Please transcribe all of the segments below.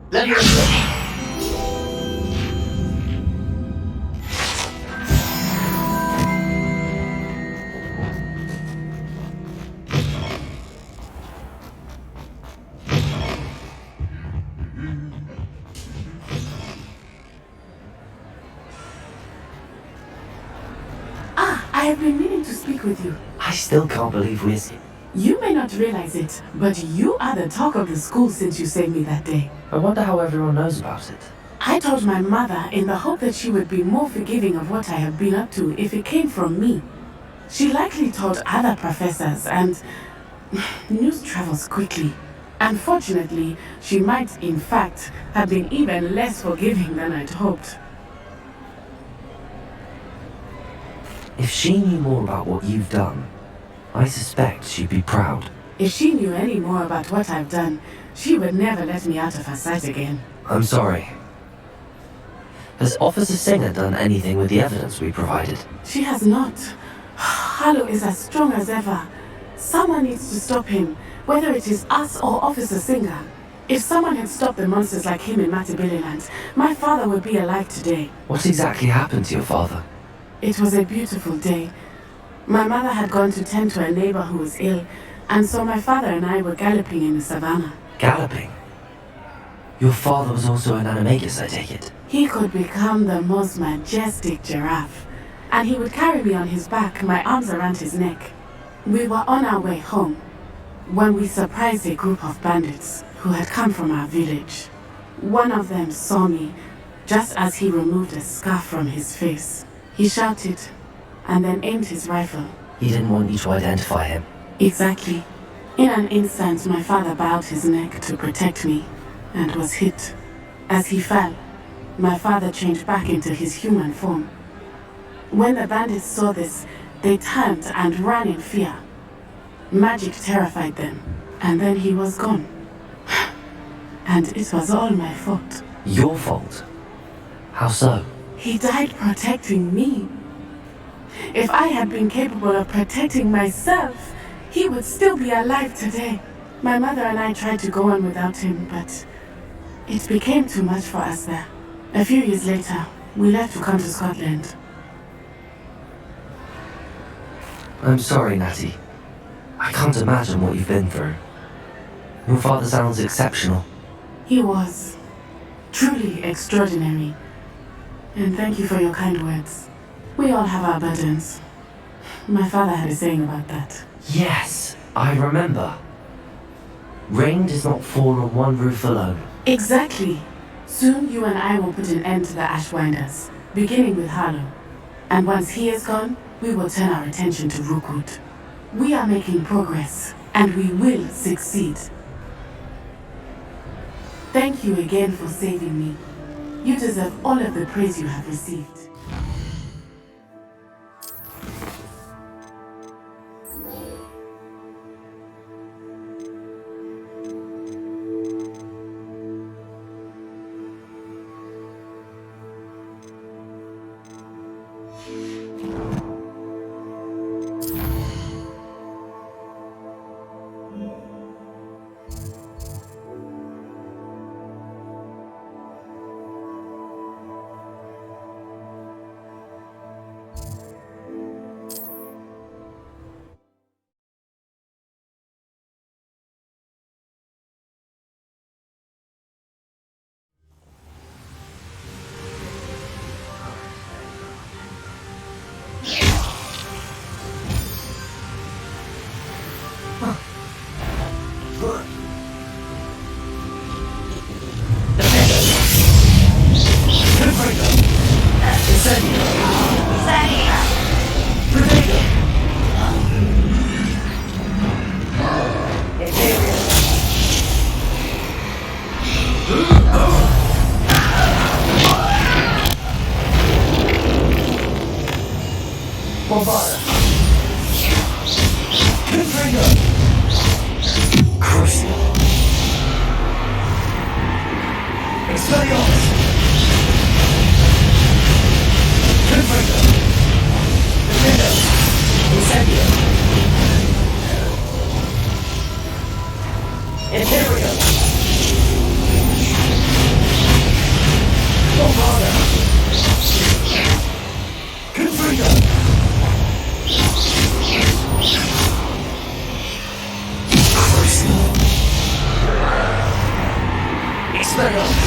Let me I have been meaning to speak with you. I still can't believe we're... You may not realize it, but you are the talk of the school since you saved me that day. I wonder how everyone knows about it. I told my mother in the hope that she would be more forgiving of what I have been up to if it came from me. She likely told other professors, and news travels quickly. Unfortunately, she might, in fact, have been even less forgiving than I'd hoped. If she knew more about what you've done, I suspect she'd be proud. If she knew any more about what I've done, she would never let me out of her sight again. I'm sorry. Has Officer Singer done anything with the evidence we provided? She has not. Harlow is as strong as ever. Someone needs to stop him, whether it is us or Officer Singer. If someone had stopped the monsters like him in Matabeleland, my father would be alive today. What exactly happened to your father? It was a beautiful day. My mother had gone to tend to a neighbor who was ill, and so my father and I were galloping in the savannah. Galloping? Your father was also an animagus, I take it? He could become the most majestic giraffe, and he would carry me on his back, my arms around his neck. We were on our way home when we surprised a group of bandits who had come from our village. One of them saw me just as he removed a scarf from his face. He shouted and then aimed his rifle. He didn't want you to identify him. Exactly. In an instant, my father bowed his neck to protect me and was hit. As he fell, my father changed back into his human form. When the bandits saw this, they turned and ran in fear. Magic terrified them, and then he was gone. And it was all my fault. Your fault? How so? He died protecting me. If I had been capable of protecting myself, he would still be alive today. My mother and I tried to go on without him, but it became too much for us there. A few years later, we left to come to Scotland. I'm sorry, Natty. I can't imagine what you've been through. Your father sounds exceptional. He was truly extraordinary. And thank you for your kind words. We all have our burdens. My father had a saying about that. Yes, I remember. Rain does not fall on one roof alone. Exactly. Soon you and I will put an end to the Ashwinders, beginning with Harlow. And once he is gone, we will turn our attention to Rookwood. We are making progress, and we will succeed. Thank you again for saving me. You deserve all of the praise you have received. More fire! Configure! Crucial! Expelliarmus! Configure! Defender! Incendio! Imperial! Bombarda! Configure! Crucial! Expelliarmus!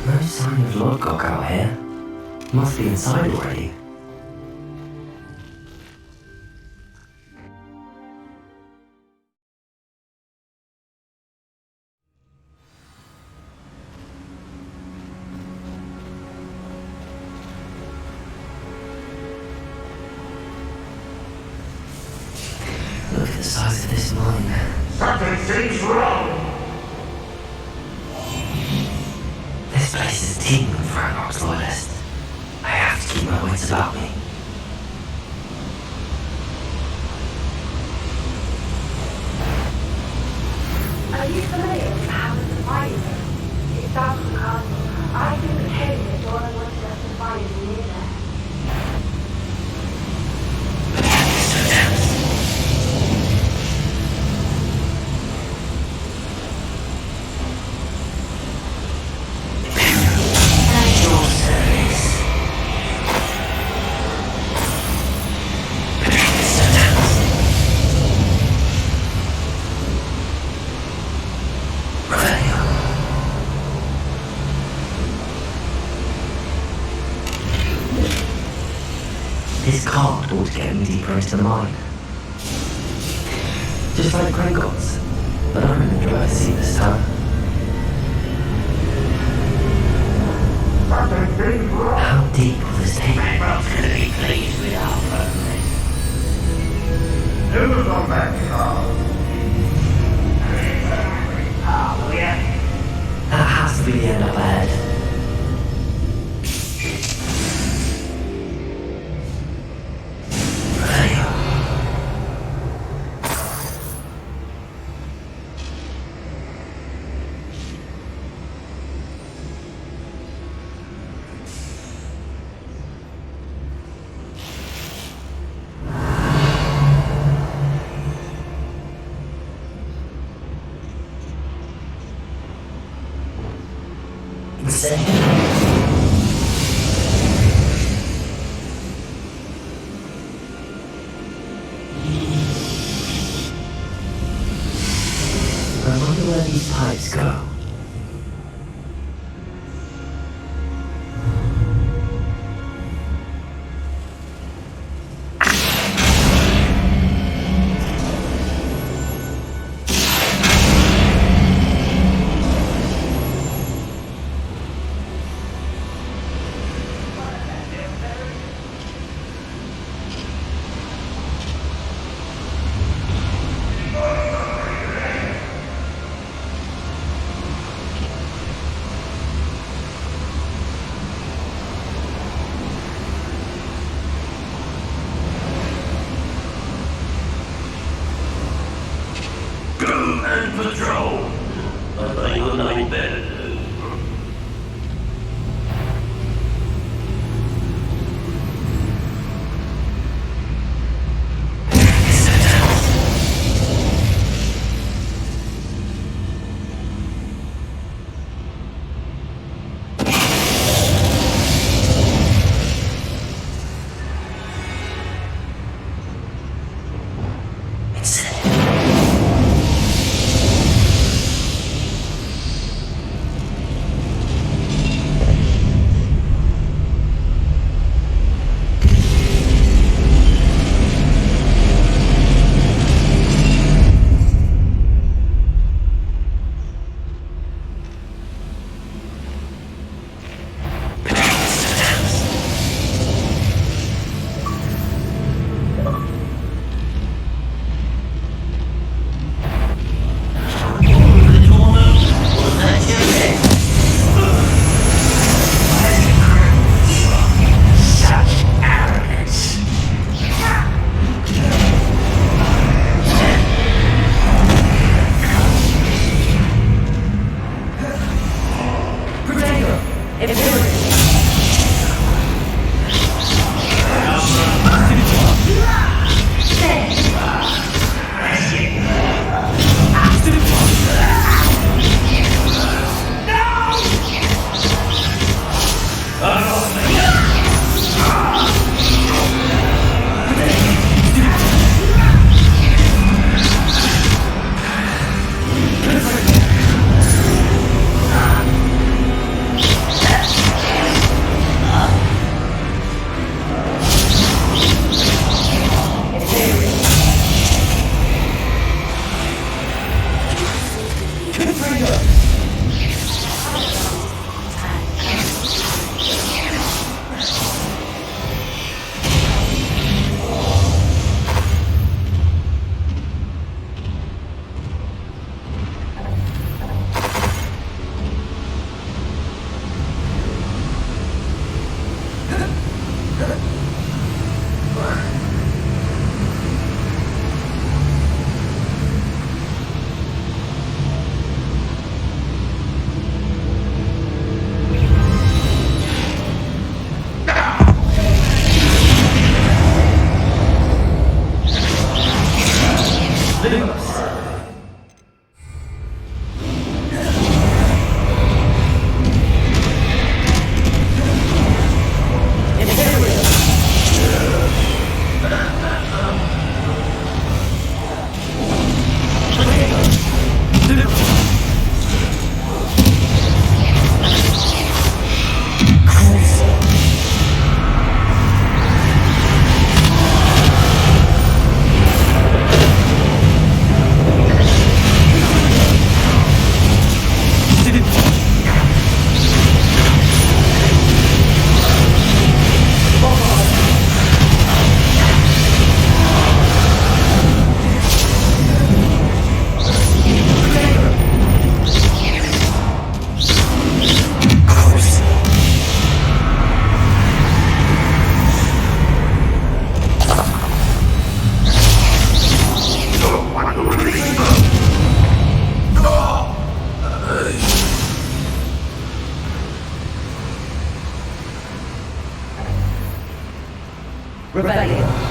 No sign of Lodgok out here. Must be inside already. Look at the size of this mine. Something seems wrong. This place is teeming with Ragnarok's loyalists. I have to keep my wits about me. Are you familiar with how to find it? It's south of the castle. I think the cave that Dora wanted us to find is near there. This card ought to get me deeper into the mine. Just like Gringotts, but I'm in the driver's seat this time. Something seems wrong. How deep will this take me? Magpul's gonna be pleased with our progress. Who's on that card? Oh, yeah. That has to be the end up ahead. I wonder where these pipes go. And patrol. But they will know better to do. Rebellion.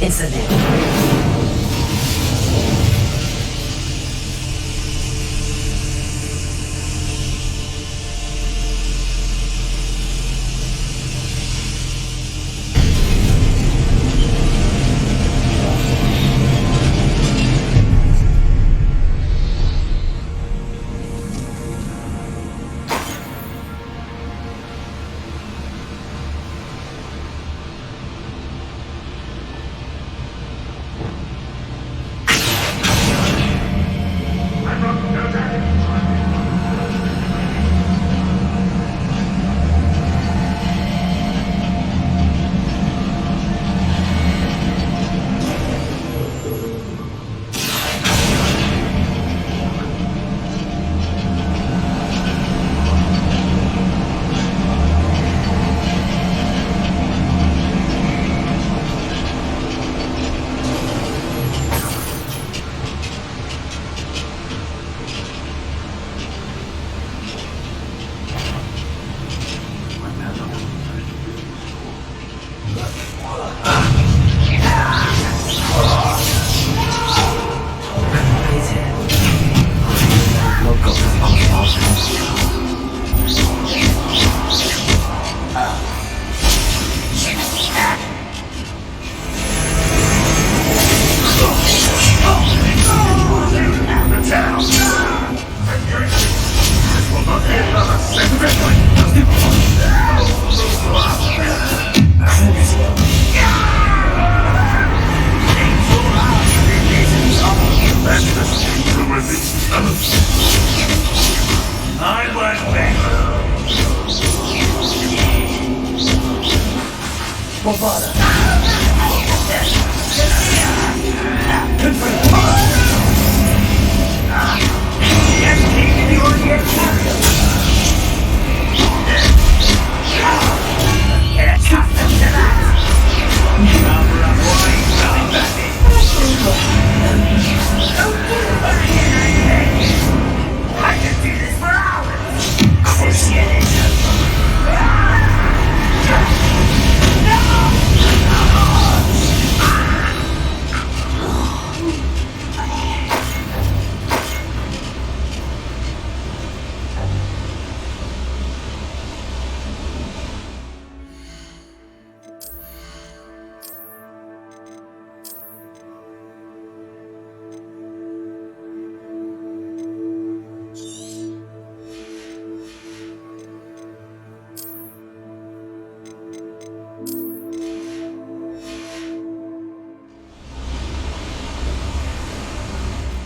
Incident.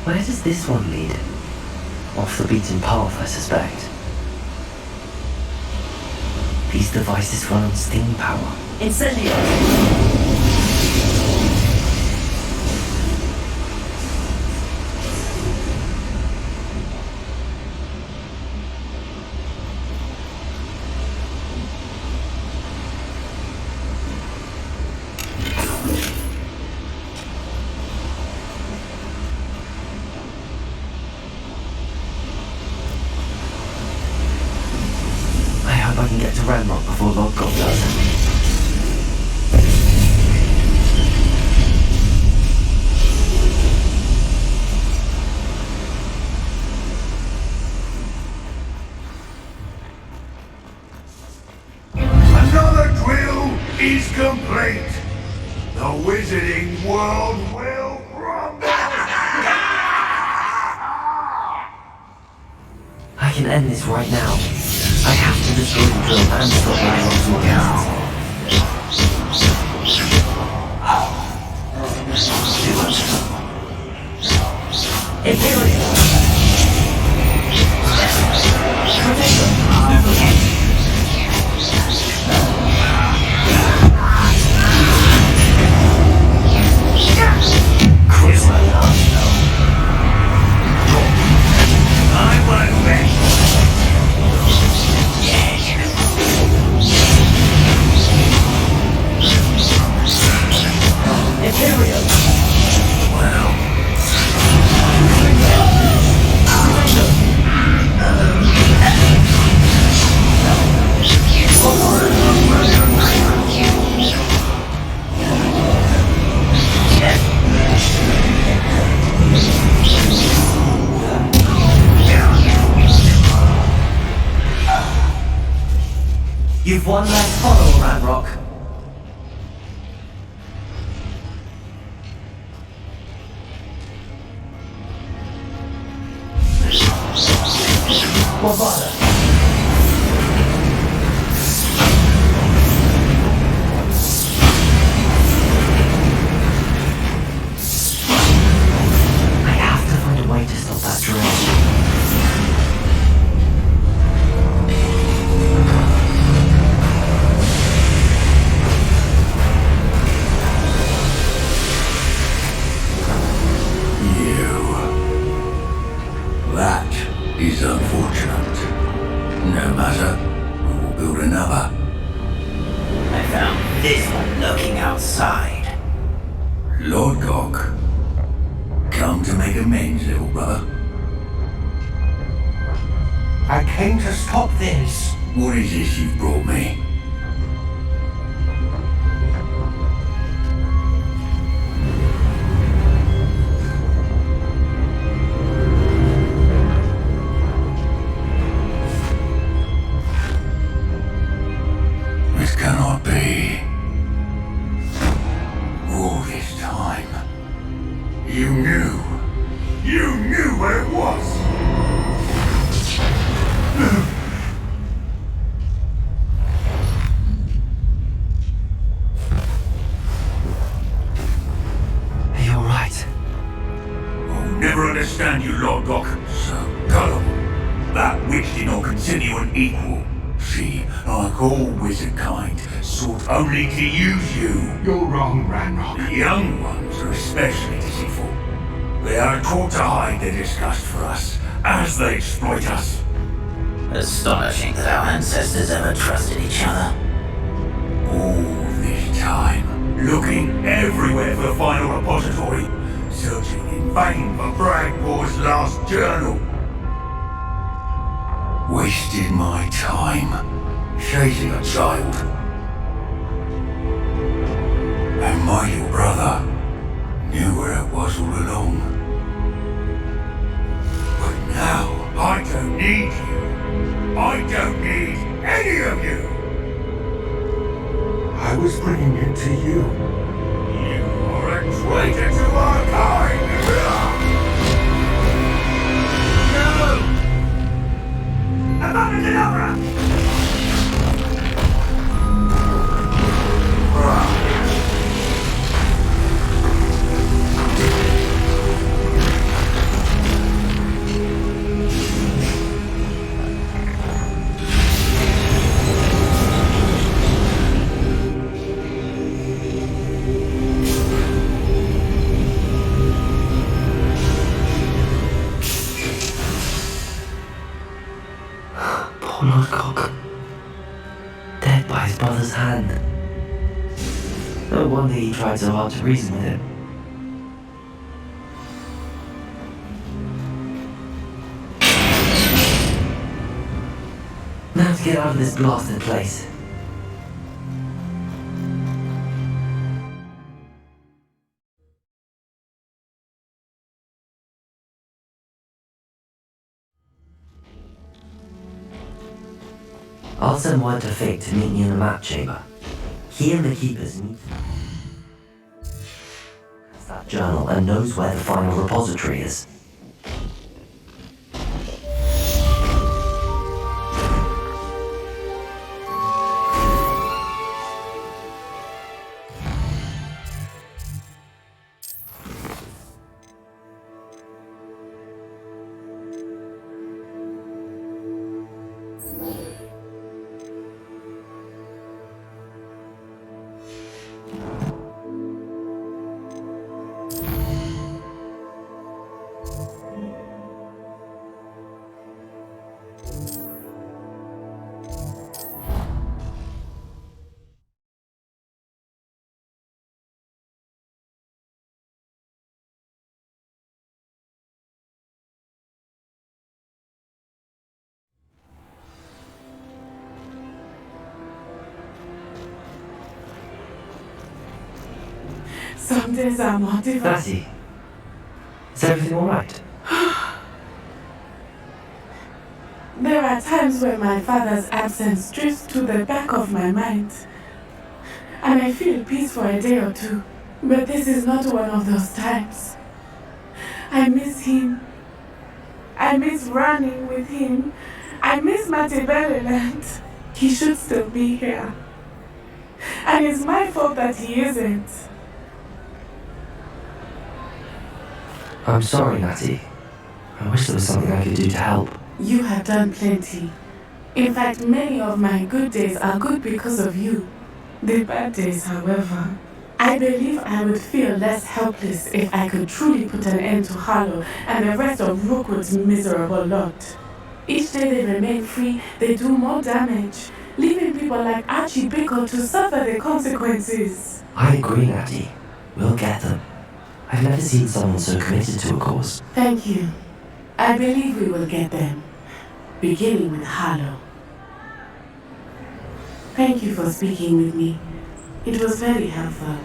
Where does this one lead? Off the beaten path, I suspect. These devices run on steam power. Incendio! I hope I can get to Ramrock before Lodgok does. Another drill is complete. The wizarding world will crumble. I can end this right now. I have to destroy the drill and stop Ramrock's organisms. Imperial! You've one last follow, Ramrock. Wabada! I have to find a way to stop that drill. That is unfortunate. No matter, we will build another. I found this one lurking outside. Lord Gok, come to make amends, little brother. I came to stop this. What is this you've brought me? This cannot be. All this time, you knew where it was. Are you alright? I'll never understand you, Lord Gok. So gullible. That witch did not consider you an equal. She, like all wizard kind, sought only to use you. You're wrong, Ranrock. The young ones are especially deceitful. They are taught to hide their disgust for us, as they exploit us. Astonishing that our ancestors ever trusted each other. All this time, looking everywhere for the final repository, searching in vain for Bragbor's last journal. Wasted my time, chasing a child. And my little brother knew where it was all along. But now, I don't need you. I don't need any of you. I was bringing it to you. You are a traitor to our kind! No! Abandoned! Lodgok. Dead by his brother's hand. No wonder he tried so hard to reason with him. Now to get out of this blasted place. I'll send word to Fig to meet me in the map chamber. He and the keepers need that journal and knows where the final repository is. Some days I'm not even... Natty, is everything alright? There are times when my father's absence drifts to the back of my mind, and I feel peace for a day or two. But this is not one of those times. I miss him. I miss running with him. I miss Matibeleland. He should still be here. And it's my fault that he isn't. I'm sorry, Natty. I wish there was something I could do to help. You have done plenty. In fact, many of my good days are good because of you. The bad days, however, I believe I would feel less helpless if I could truly put an end to Harlow and the rest of Rookwood's miserable lot. Each day they remain free, they do more damage, leaving people like Archie Bickle to suffer the consequences. I agree, Natty. We'll get them. I've never seen someone so committed to a cause. Thank you. I believe we will get them, beginning with Harlow. Thank you for speaking with me. It was very helpful.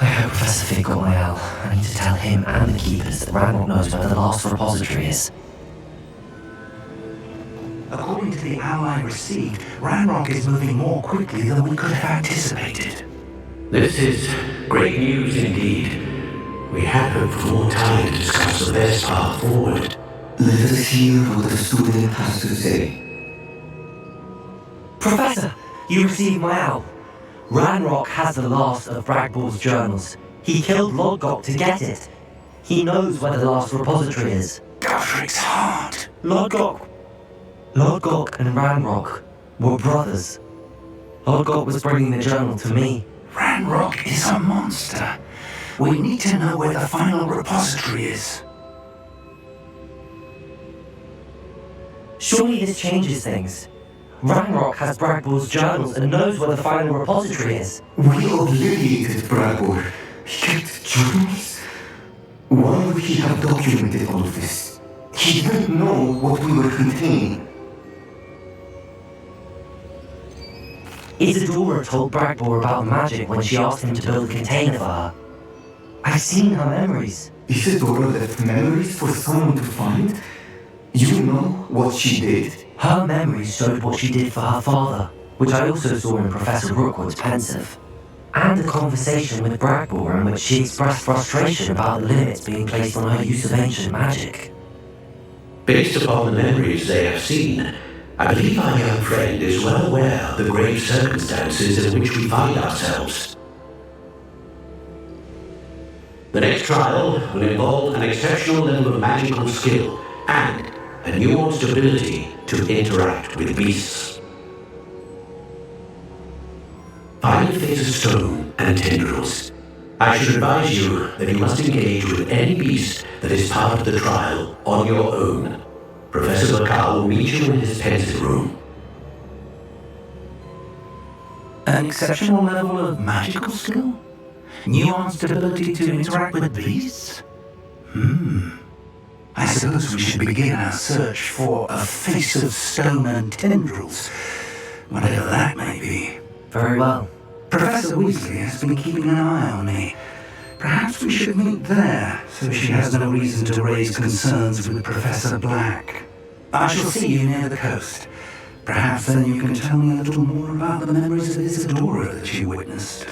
I hope Professor Fig got my owl. I need to tell him and the keepers that Ranrock knows where the last repository is. According to the owl I received, Ranrock is moving more quickly than we could have anticipated. This is great news indeed. We had hoped for more time to discuss the best path forward. Let us hear what the student has to say. Professor, you received my owl. Ranrock has the last of Bragbor's journals. He killed Lodgok to get it. He knows where the last repository is. Godric's heart. Lodgok and Ranrock were brothers. Lodgok was bringing the journal to me. Ranrock is a monster. We need to know where the final repository is. Surely this changes things. Ranrock has Bragbor's journals and knows where the final repository is. We obliterated Bragbor. He kept journals? Why would he have documented all of this? He didn't know what we were containing. Isadora told Bragbor about the magic when she asked him to build a container for her. I've seen her memories. Isadora left memories for someone to find? You know what she did. Her memories showed what she did for her father, which I also saw in Professor Rookwood's pensive, and a conversation with Bragbor in which she expressed frustration about the limits being placed on her use of ancient magic. Based upon the memories they have seen, I believe our young friend is well aware of the grave circumstances in which we find ourselves. The next trial will involve an exceptional level of magical skill and a nuanced ability to interact with beasts. Find things of stone and tendrils. I should advise you that you must engage with any beast that is part of the trial on your own. Professor Bakar will meet you in his pensive room. An exceptional level of magical skill? Nuanced ability to interact with beasts? I suppose we should begin our search for a face of stone and tendrils, whatever that may be. Very well. Professor Weasley has been keeping an eye on me. Perhaps we should meet there, so she has no reason to raise concerns with Professor Black. I shall see you near the coast. Perhaps then you can tell me a little more about the memories of Isadora that you witnessed.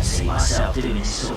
See myself doing so.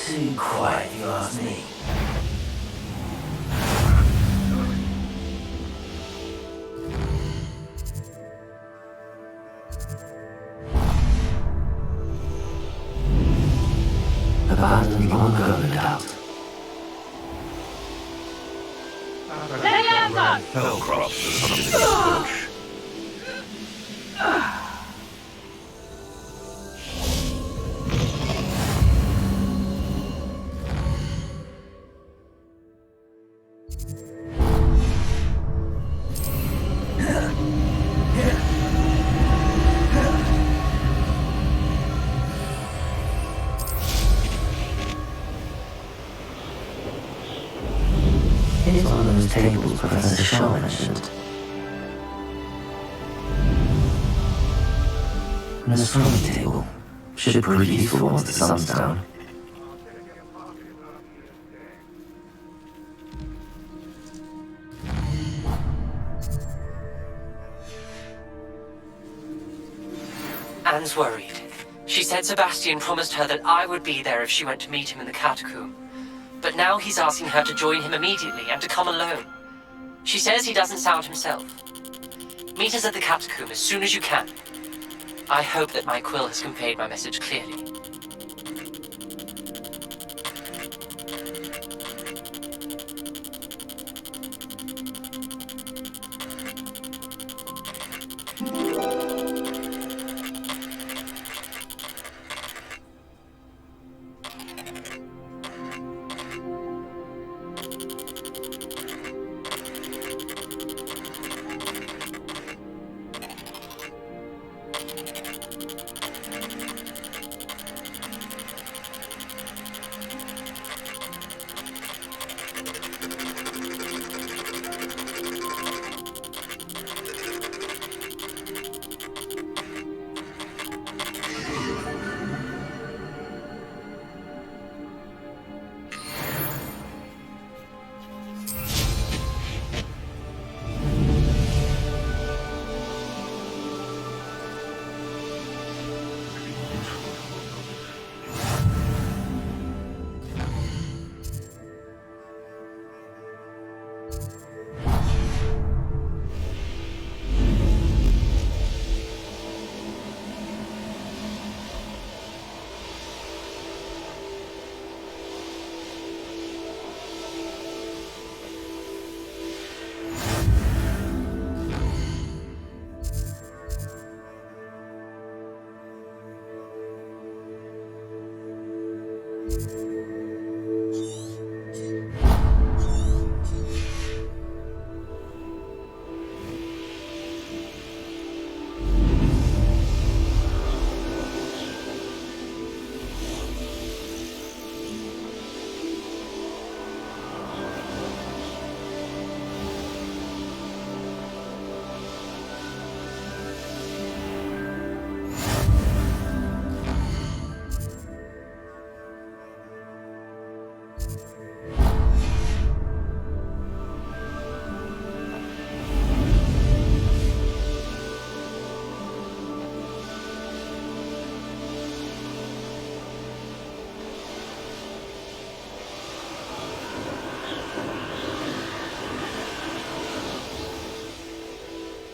Too quiet, if you ask me. Abandoned long ago, no doubt. Hellcroft for something bush. Here's one of those tables Professor Shaw mentioned. An astronomy table. Should prove useful once the sun's down. Anne's worried. She said Sebastian promised her that I would be there if she went to meet him in the catacomb. But now he's asking her to join him immediately and to come alone. She says he doesn't sound himself. Meet us at the catacomb as soon as you can. I hope that my quill has conveyed my message clearly.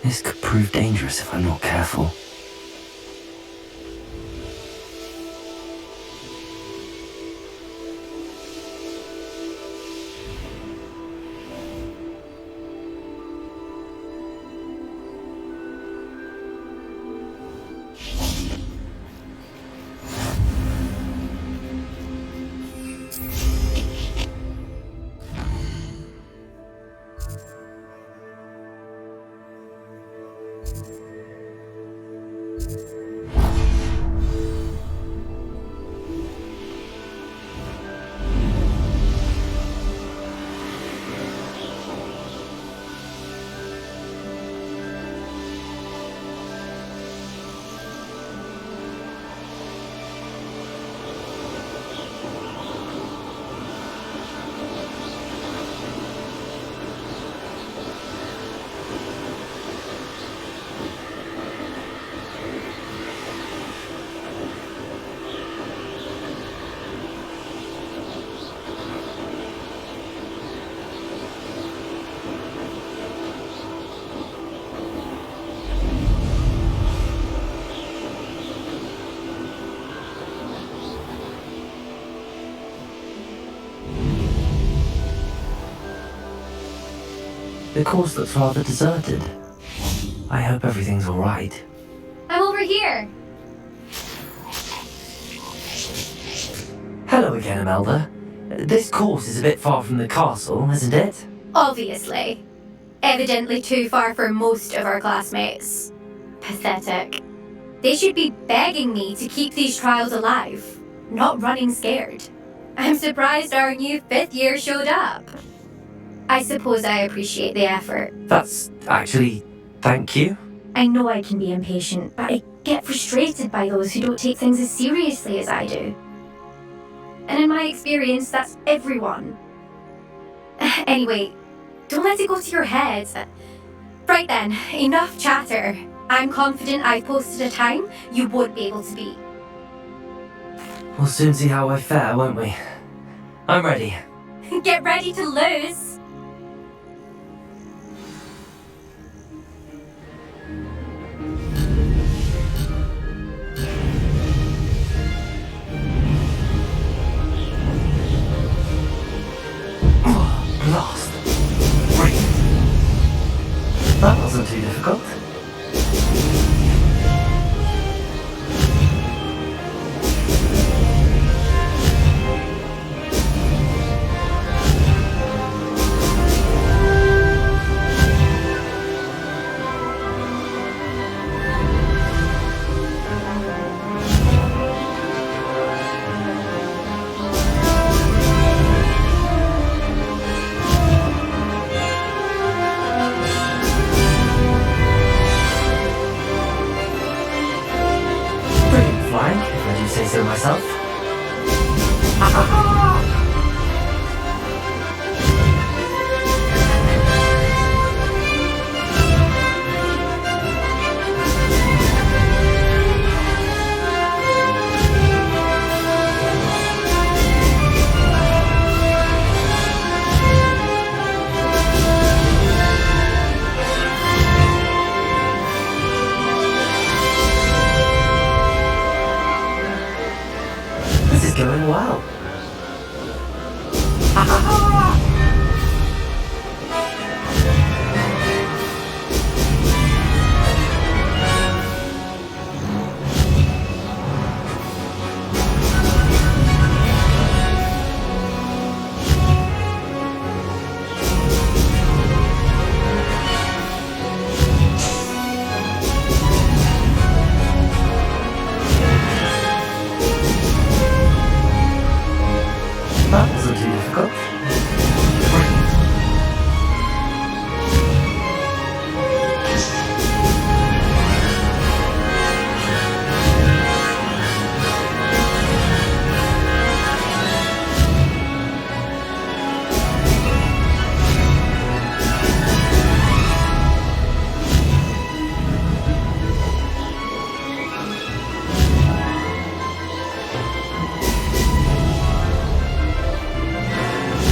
This could prove dangerous if I'm not careful. The course looks rather deserted. I hope everything's alright. I'm over here. Hello again, Imelda. This course is a bit far from the castle, isn't it? Obviously. Evidently too far for most of our classmates. Pathetic. They should be begging me to keep these trials alive, not running scared. I'm surprised our new 5th year showed up. I suppose I appreciate the effort. That's actually... thank you. I know I can be impatient, but I get frustrated by those who don't take things as seriously as I do. And in my experience, that's everyone. Anyway, don't let it go to your head. Right then, enough chatter. I'm confident I've posted a time you won't be able to beat. We'll soon see how I fare, won't we? I'm ready. Get ready to lose. Blast. Breathe. That wasn't too difficult. flank, if I do say so myself. This is going well. That wasn't too difficult.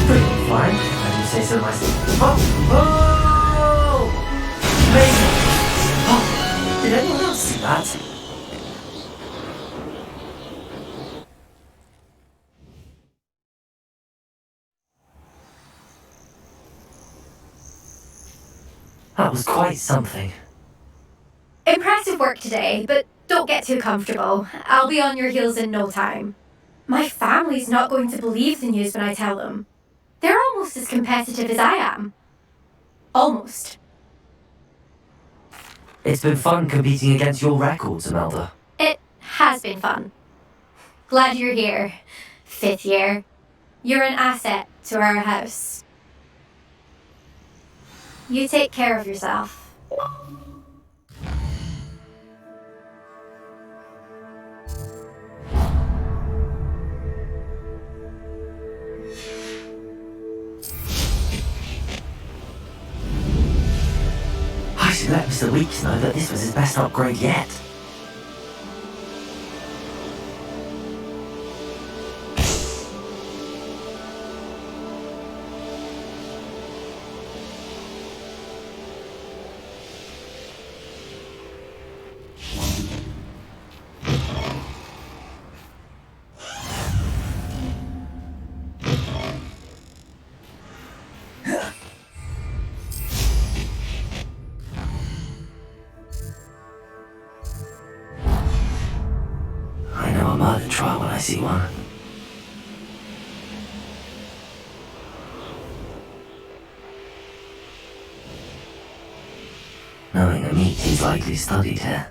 Pretty fine, if I do say so myself. Oh! Amazing! Oh, did anyone else see that? That was quite something. Impressive work today, but don't get too comfortable. I'll be on your heels in no time. My family's not going to believe the news when I tell them. They're almost as competitive as I am. Almost. It's been fun competing against your records, Imelda. It has been fun. Glad you're here. 5th year. You're an asset to our house. You take care of yourself. I should let Mr. Weeks know that this was his best upgrade yet. I know a murder trial when I see one. Knowing a meat he's likely studied here.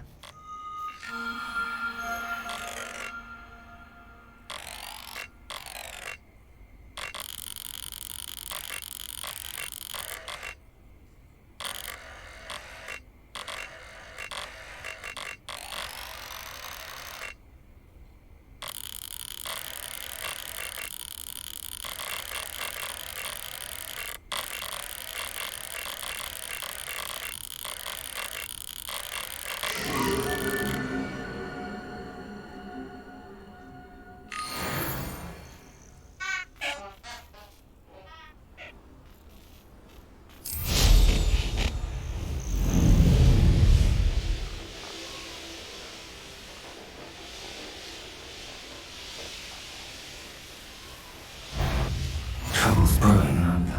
Trouble's brewing, aren't there?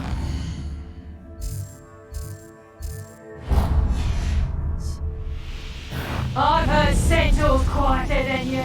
I've heard Centaur's quieter than you.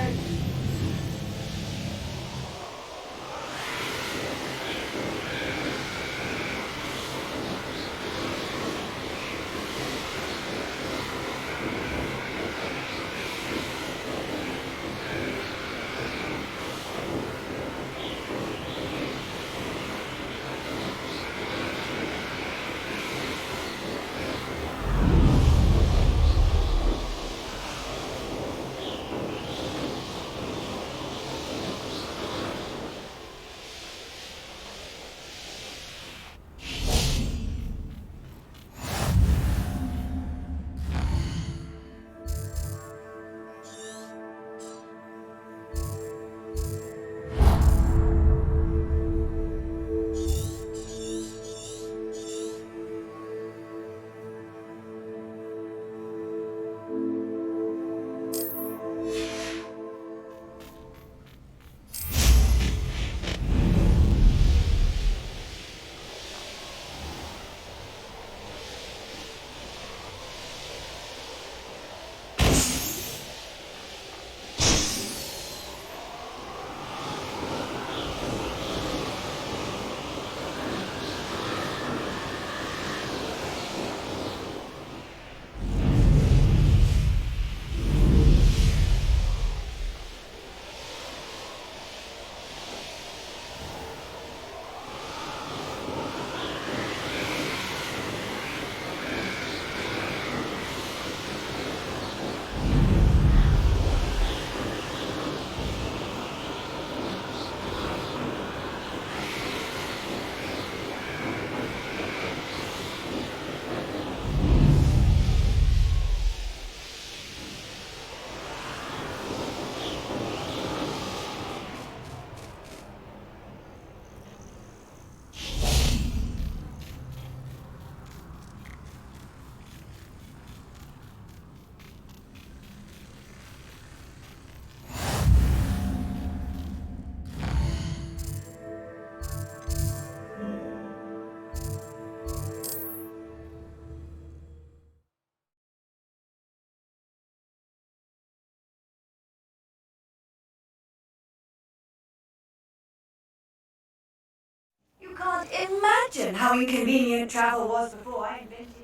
Imagine how inconvenient travel was before I invented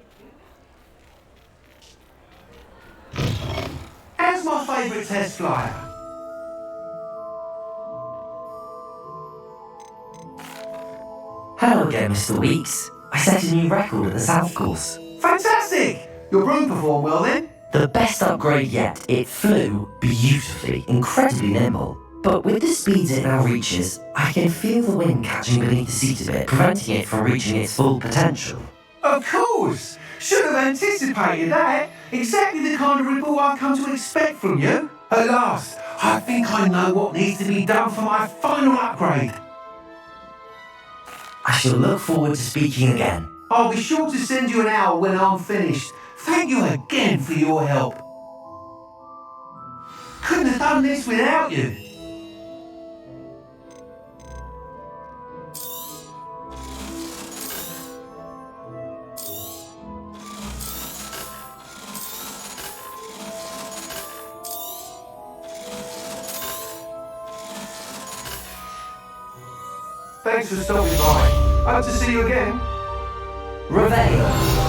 it. How's my favourite test flyer? Hello again, Mr. Weeks. I set a new record at the South Course. Fantastic! Your broom performed well then? The best upgrade yet. It flew beautifully, incredibly nimble. But with the speeds it now reaches, I can feel the wind catching beneath the seat a bit, preventing it from reaching its full potential. Of course! Should have anticipated that. Exactly the kind of report I've come to expect from you. At last, I think I know what needs to be done for my final upgrade. I shall look forward to speaking again. I'll be sure to send you an hour when I'm finished. Thank you again for your help. Couldn't have done this without you. Thanks for stopping by. Hope to see you again. Reveille.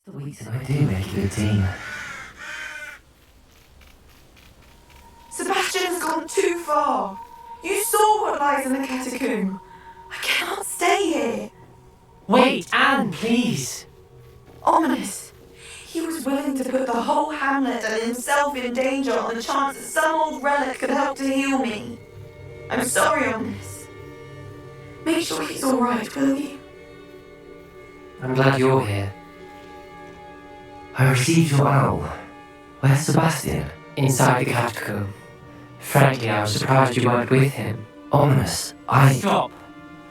The Weeks and I do make a good team. Sebastian's gone too far. You saw what lies in the catacomb. I cannot stay here. Wait, Anne, please. Ominous. He was willing to put the whole hamlet and himself in danger on the chance that some old relic could help to heal me. I'm sorry, Ominous. Make sure he's alright, will you? I'm glad you're here. I received your owl. Where's Sebastian? Inside the catacomb. Frankly, I was surprised you weren't with him. Ominous, Stop!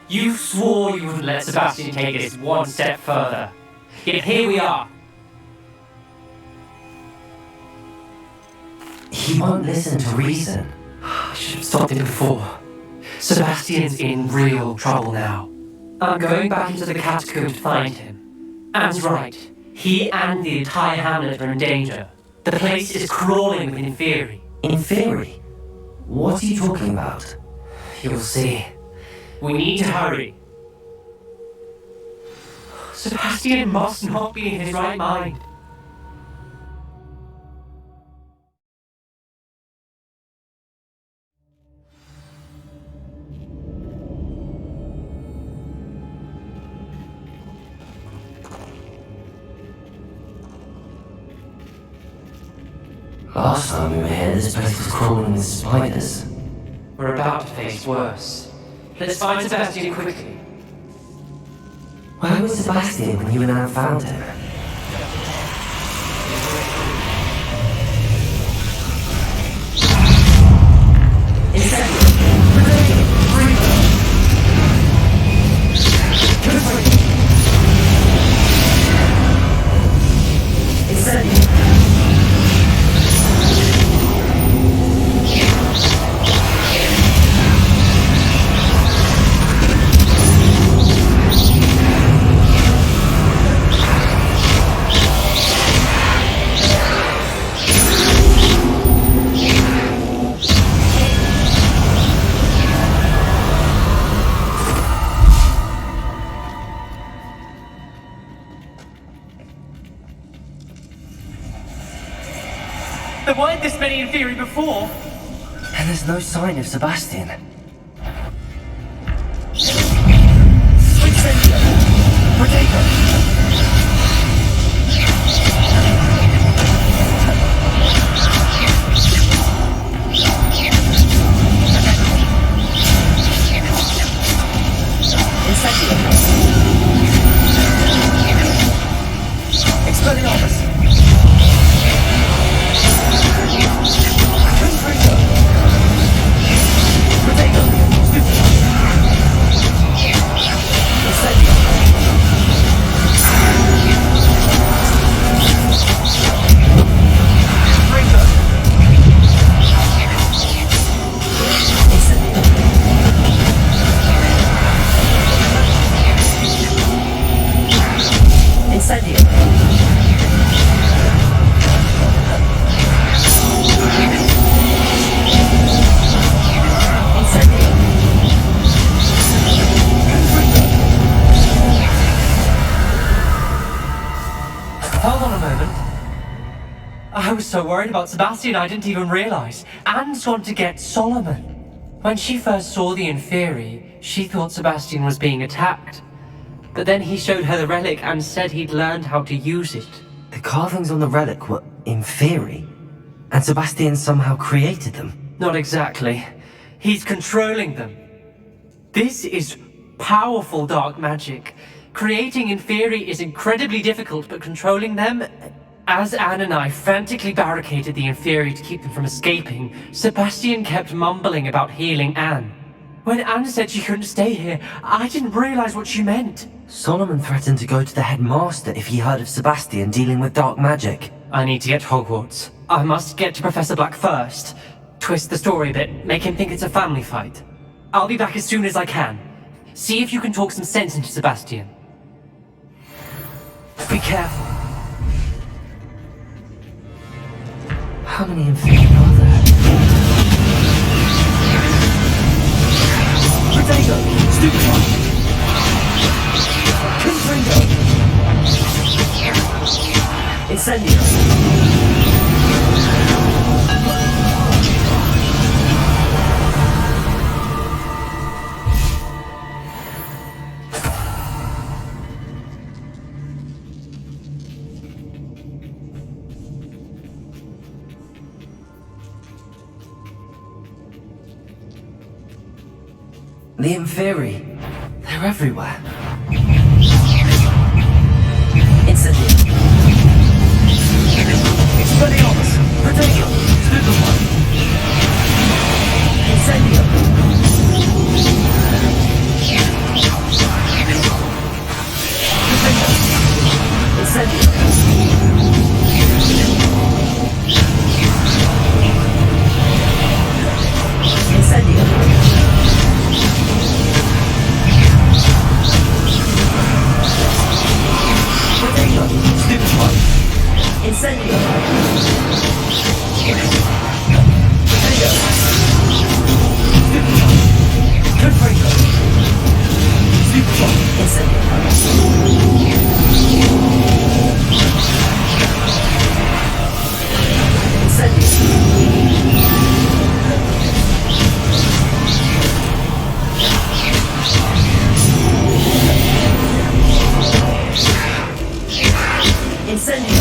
You swore you wouldn't let Sebastian take us one step further. Yet here we are. He won't listen to reason. I should have stopped him before. Sebastian's in real trouble now. I'm going back into the catacomb to find him. Anne's right. He and the entire hamlet are in danger. The place is crawling with Inferi. Inferi? What are you talking about? You'll see. We need to hurry. Sebastian must not be in his right mind. Last time we were here, this place was crawling with spiders. We're about to face worse. Let's find Sebastian quickly. Where was Sebastian when you and Anne found him? There weren't this many in theory before. And there's no sign of Sebastian. Switch sensor. I was so worried about Sebastian I didn't even realize. Anne's gone to get Solomon. When she first saw the Inferi, she thought Sebastian was being attacked. But then he showed her the relic and said he'd learned how to use it. The carvings on the relic were Inferi, and Sebastian somehow created them. Not exactly. He's controlling them. This is powerful dark magic. Creating Inferi is incredibly difficult, but controlling them... As Anne and I frantically barricaded the Inferi to keep them from escaping, Sebastian kept mumbling about healing Anne. When Anne said she couldn't stay here, I didn't realize what she meant. Solomon threatened to go to the headmaster if he heard of Sebastian dealing with dark magic. I need to get to Hogwarts. I must get to Professor Black first. Twist the story a bit, make him think it's a family fight. I'll be back as soon as I can. See if you can talk some sense into Sebastian. Be careful. How many Inferi are there? Potato! Stupid one! Confringo! Incendio! The Inferi. They're everywhere. Incendio! Expelliarmus! Potato! Stupid one! Incendio! Potato! Incendio! Incendio! Potato! Stupid one! Incendio! Potato! Stupid one! Confringo! Stupid one! Incendio! Incendio!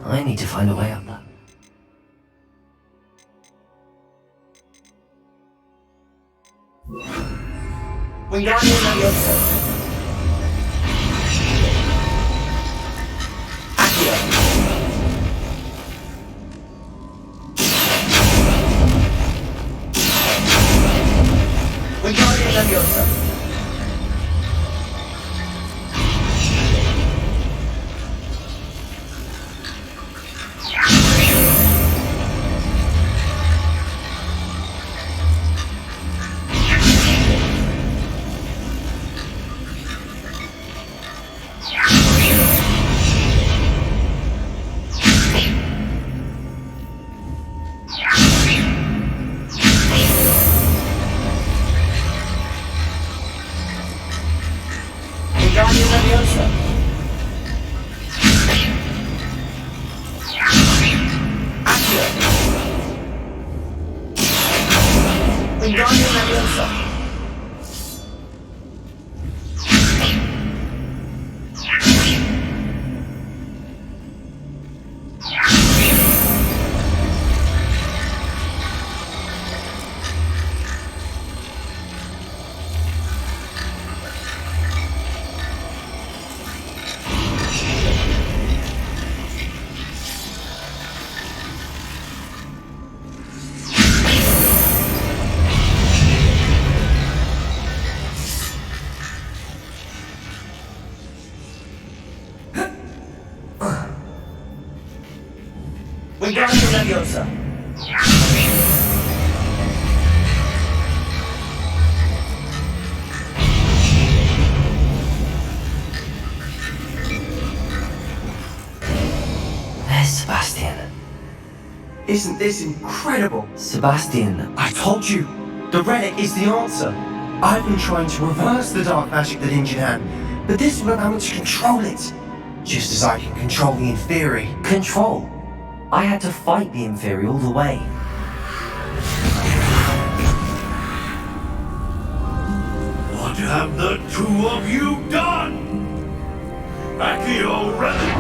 I need to find a way up there. Wingardium Leviosa! Accio! Wingardium Leviosa. Accio. Wingardium Leviosa. Wingardium Leviosa. There's Sebastian. Isn't this incredible? Sebastian. I told you, the relic is the answer. I've been trying to reverse the dark magic that injured Anne, but this will allow me to control it. Just as I can control the Inferi. Control? I had to fight the Inferi all the way. What have the two of you done? Accio relic!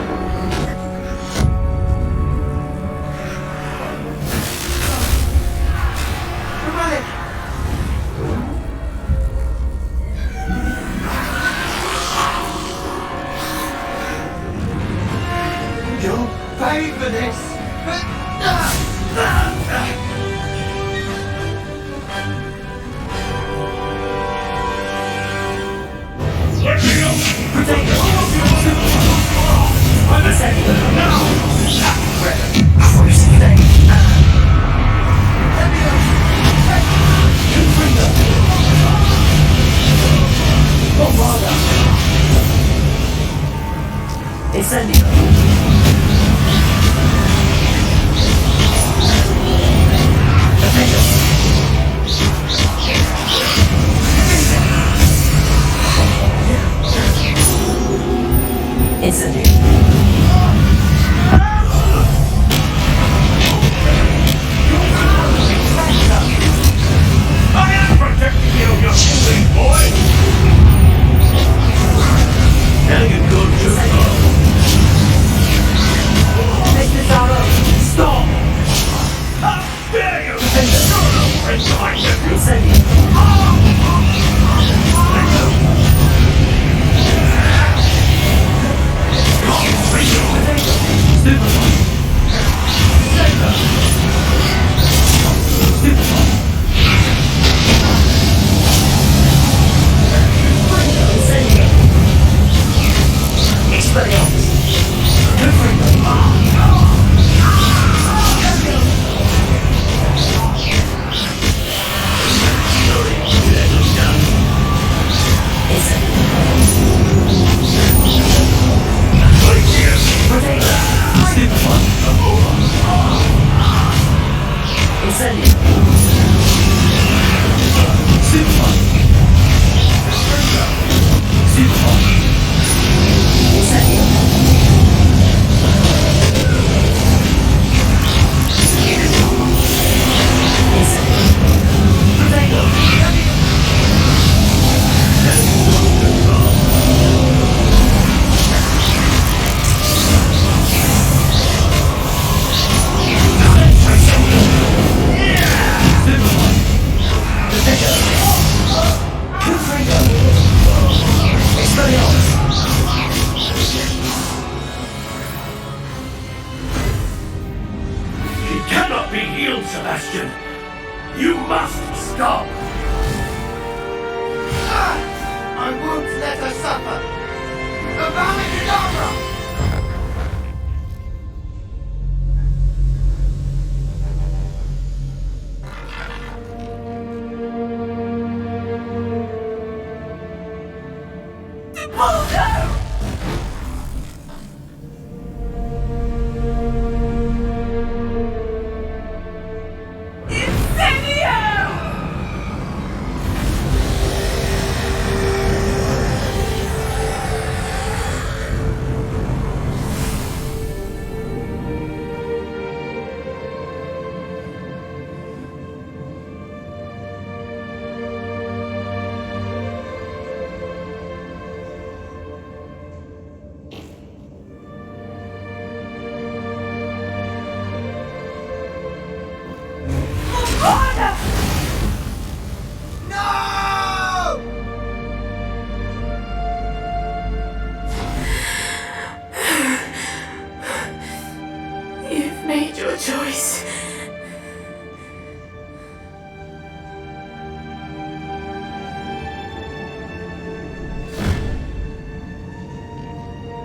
You'll pay for this! Let me up! Potato. I'm a second now! First thing. Confringo. Bombarda. Incendio. Potato. Incendio. I am protecting you, you silly boy! Now you go to Stop! How dare you! No friends of my nephew! Incendio. She cannot be healed, Sebastian! You must stop! I won't let her suffer! The Valicadabra!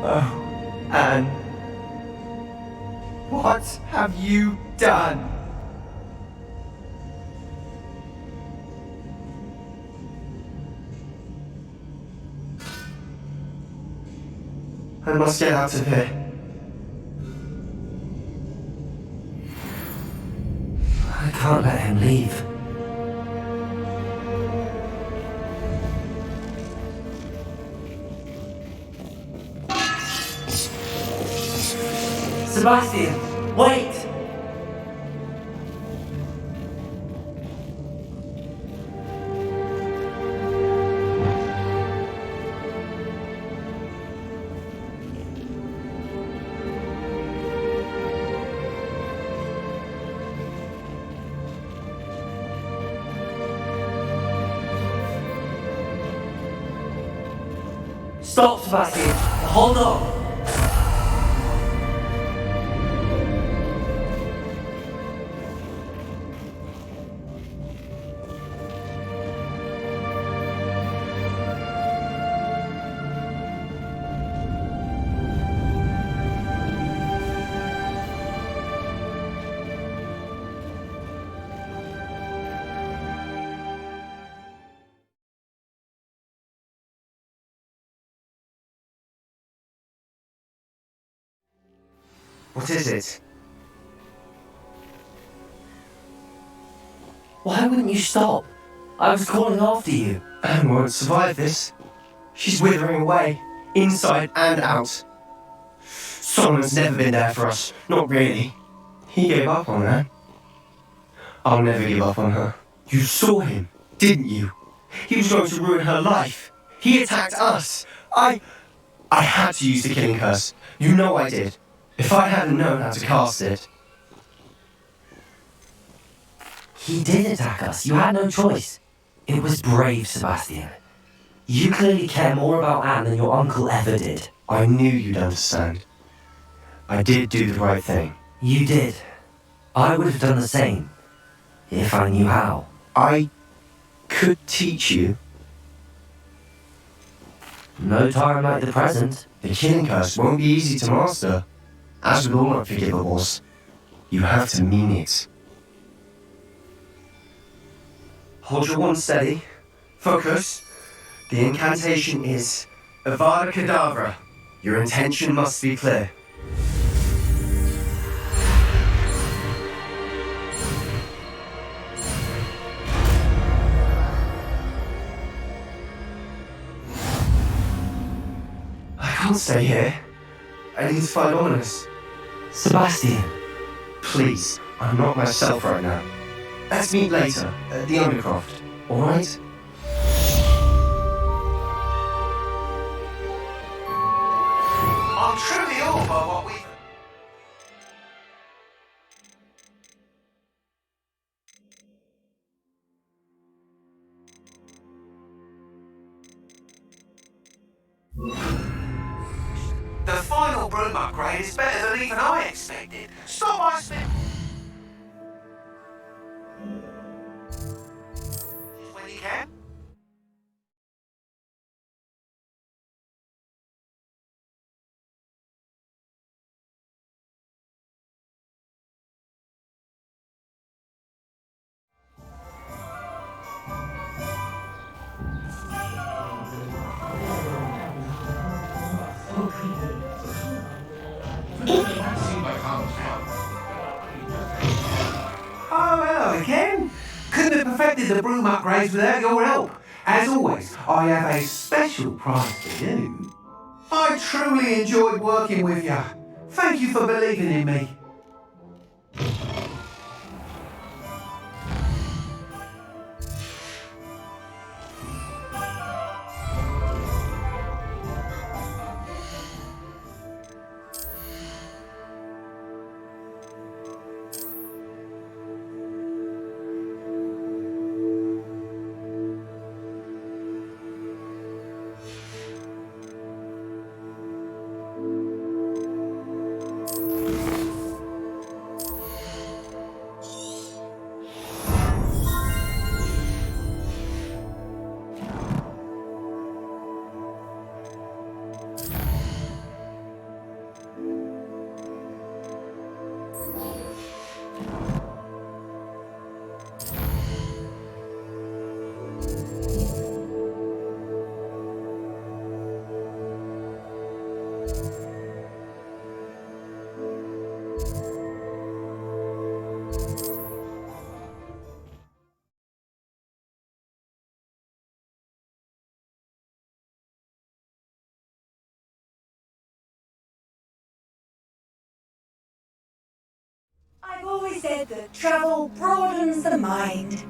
Oh, Anne. What have you done? I must get out of here. I can't let him leave. Sebastian, wait! Stop, Sebastian! Hold on! What is it? Why wouldn't you stop? I was calling after you. Anne won't survive this. She's withering away, inside and out. Solomon's never been there for us, not really. He gave up on Anne. I'll never give up on her. You saw him, didn't you? He was going to ruin her life. He attacked us. I had to use the killing curse. You know I did. If I hadn't known how to cast it. He did attack us. You had no choice. It was brave, Sebastian. You clearly care more about Anne than your uncle ever did. I knew you'd understand. I did do the right thing. You did. I would have done the same, if I knew how. I could teach you. No time like the present. The killing curse won't be easy to master. As with all unforgivables, you have to mean it. Hold your wand steady. Focus. The incantation is Avada Kedavra. Your intention must be clear. I can't stay here. I need to find Ominous. Sebastian. Please, I'm not myself right now. Let's meet later at the Undercroft, alright? I'm truly awed by what we've... The final broom upgrade is better than even I expected. Stop by spin... when you can. Oh, hello again. Couldn't have perfected the broom upgrades without your help. As always, I have a special prize for you. I truly enjoyed working with you. Thank you for believing in me. I've always said that travel broadens the mind.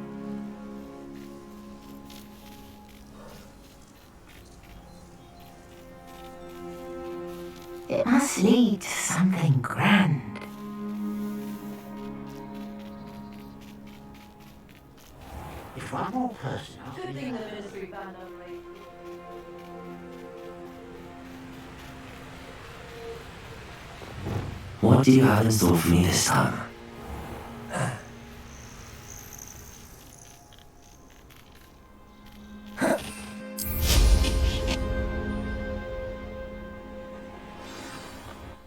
It must lead to something grand. If one more person... Good thing the ministry banned only. What do you have in store for me this time?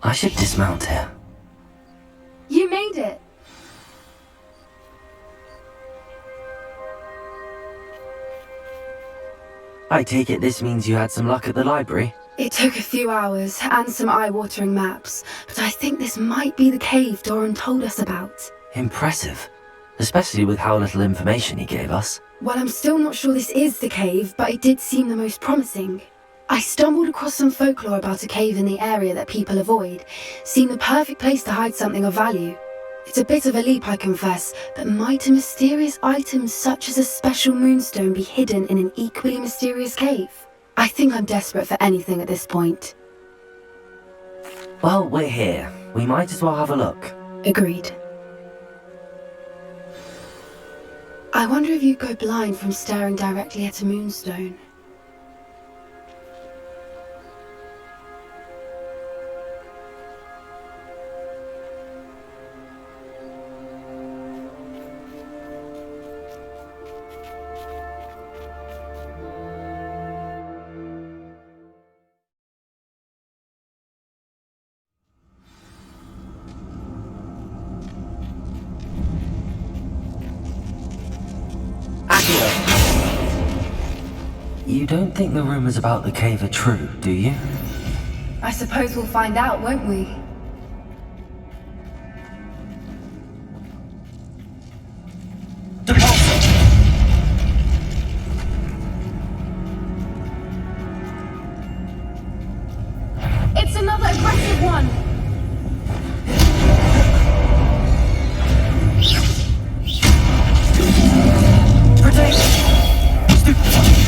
I should dismount here. You made it! I take it this means you had some luck at the library? It took a few hours and some eye-watering maps, but I think this might be the cave Doran told us about. Impressive. Especially with how little information he gave us. Well, I'm still not sure this is the cave, but it did seem the most promising. I stumbled across some folklore about a cave in the area that people avoid. Seemed the perfect place to hide something of value. It's a bit of a leap, I confess, but might a mysterious item such as a special moonstone be hidden in an equally mysterious cave? I think I'm desperate for anything at this point. Well, we're here. We might as well have a look. Agreed. I wonder if you'd go blind from staring directly at a moonstone. You don't think the rumors about the cave are true, do you? I suppose we'll find out, won't we? It's another aggressive one!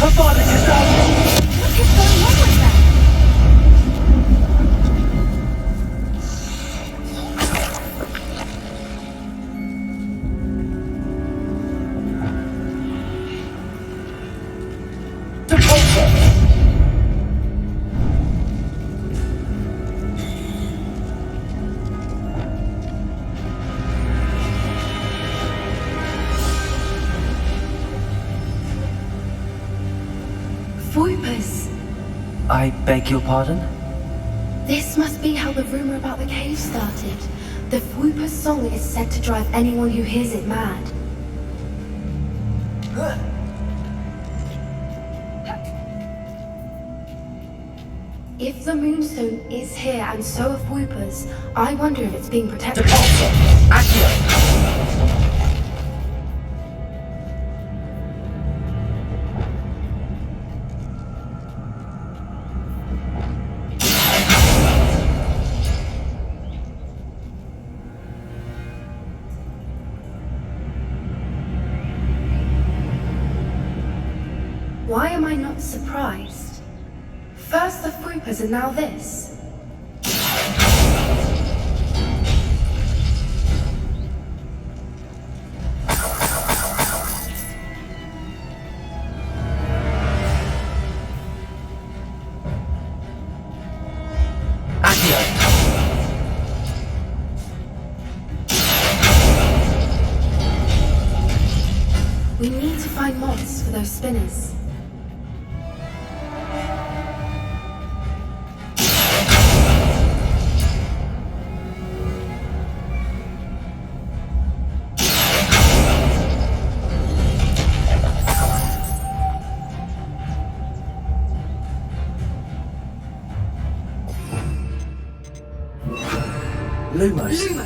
Her father just died! What is going on with that? I beg your pardon? This must be how the rumor about the cave started. The Whooper's song is said to drive anyone who hears it mad. If the moonstone is here and so are Whoopers, I wonder if it's being protected. Why am I not surprised? First the Whoopers and now this. We need to find moths for those spinners. Lumos.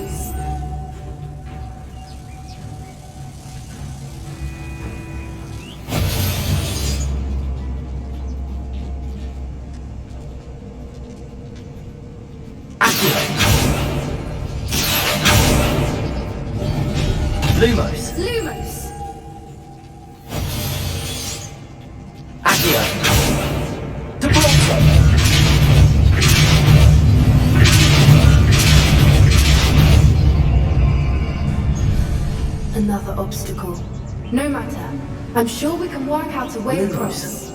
another obstacle. No matter. I'm sure we can work out a way across.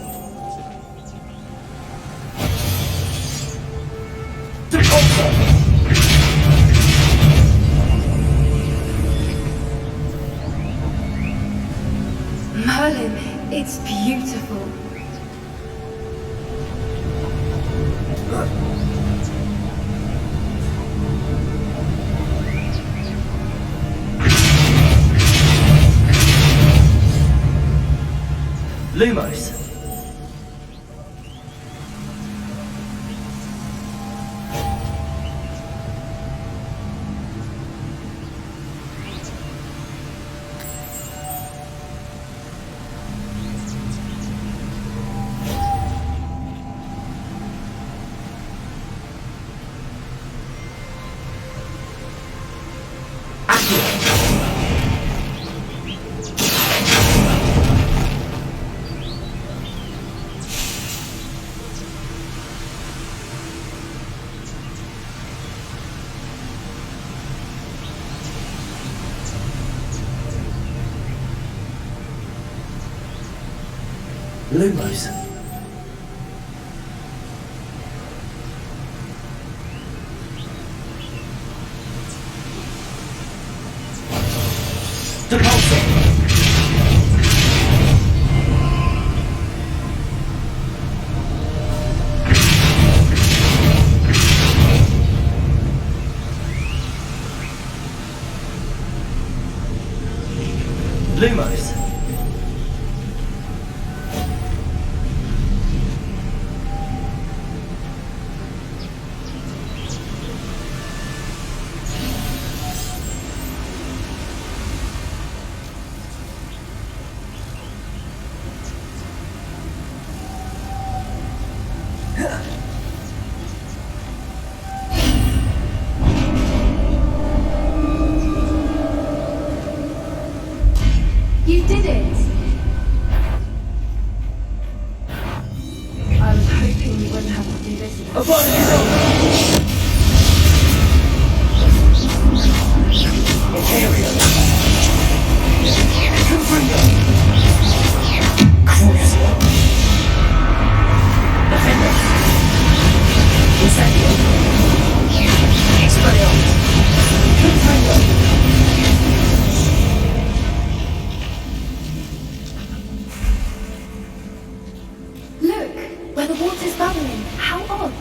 Merlin, it's beautiful. Lumos. Lumos. Lumos. You did it! I was hoping you wouldn't have to do this again. Look, where the water's bubbling. How odd.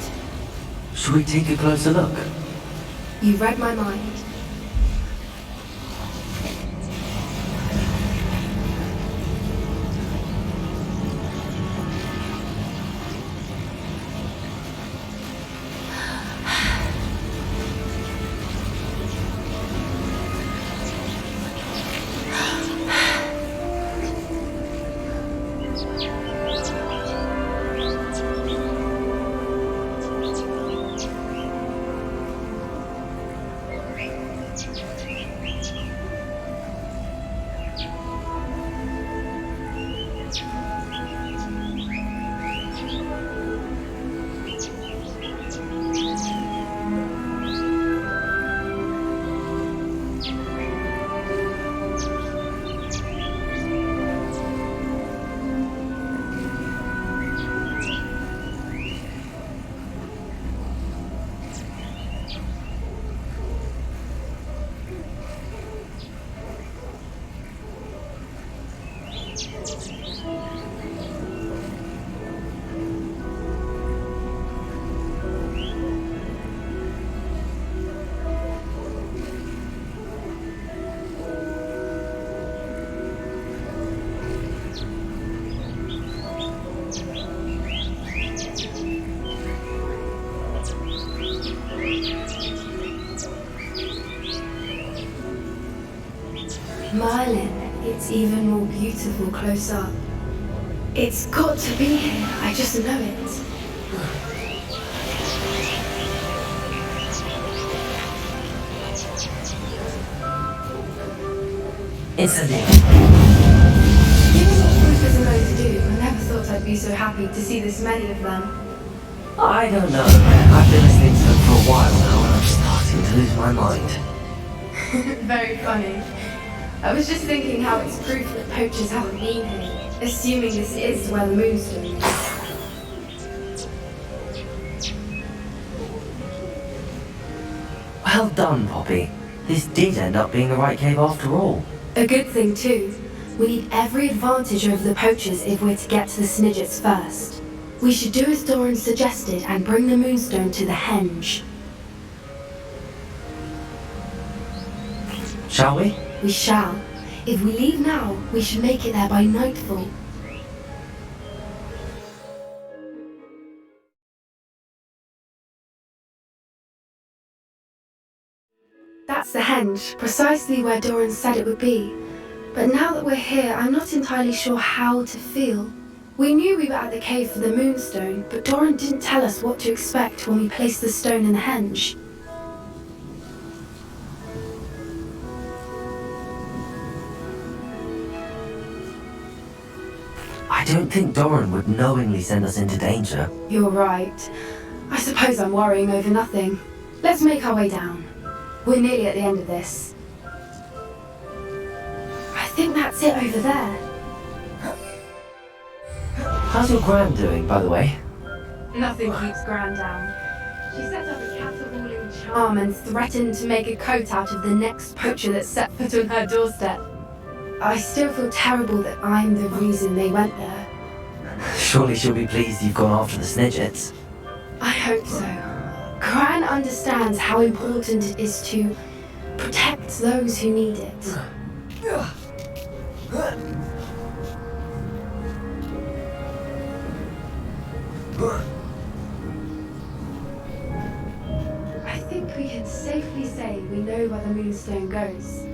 Should we take a closer look? You read my mind. Merlin, it's even more beautiful close up. It's got to be here, I just know it. It's a link. Given what Bruce and those do, I never thought I'd be so happy to see this many of them. I don't know. I've been listening to them for a while now and I'm starting to lose my mind. Very funny. I was just thinking how it's proof that poachers haven't been here, assuming this is where the moonstone is. Well done, Poppy. This did end up being the right cave after all. A good thing too. We need every advantage over the poachers if we're to get to the Snidgets first. We should do as Doran suggested and bring the moonstone to the henge. Shall we? We shall. If we leave now, we should make it there by nightfall. That's the henge, precisely where Doran said it would be. But now that we're here, I'm not entirely sure how to feel. We knew we were at the cave for the moonstone, but Doran didn't tell us what to expect when we placed the stone in the henge. I don't think Doran would knowingly send us into danger. You're right. I suppose I'm worrying over nothing. Let's make our way down. We're nearly at the end of this. I think that's it over there. How's your Gran doing, by the way? Nothing keeps Gran down. She set up a caterwauling charm and threatened to make a coat out of the next poacher that set foot on her doorstep. I still feel terrible that I'm the reason they went there. Surely she'll be pleased you've gone after the Snidgets. I hope so. Gran understands how important it is to protect those who need it. I think we can safely say we know where the moonstone goes.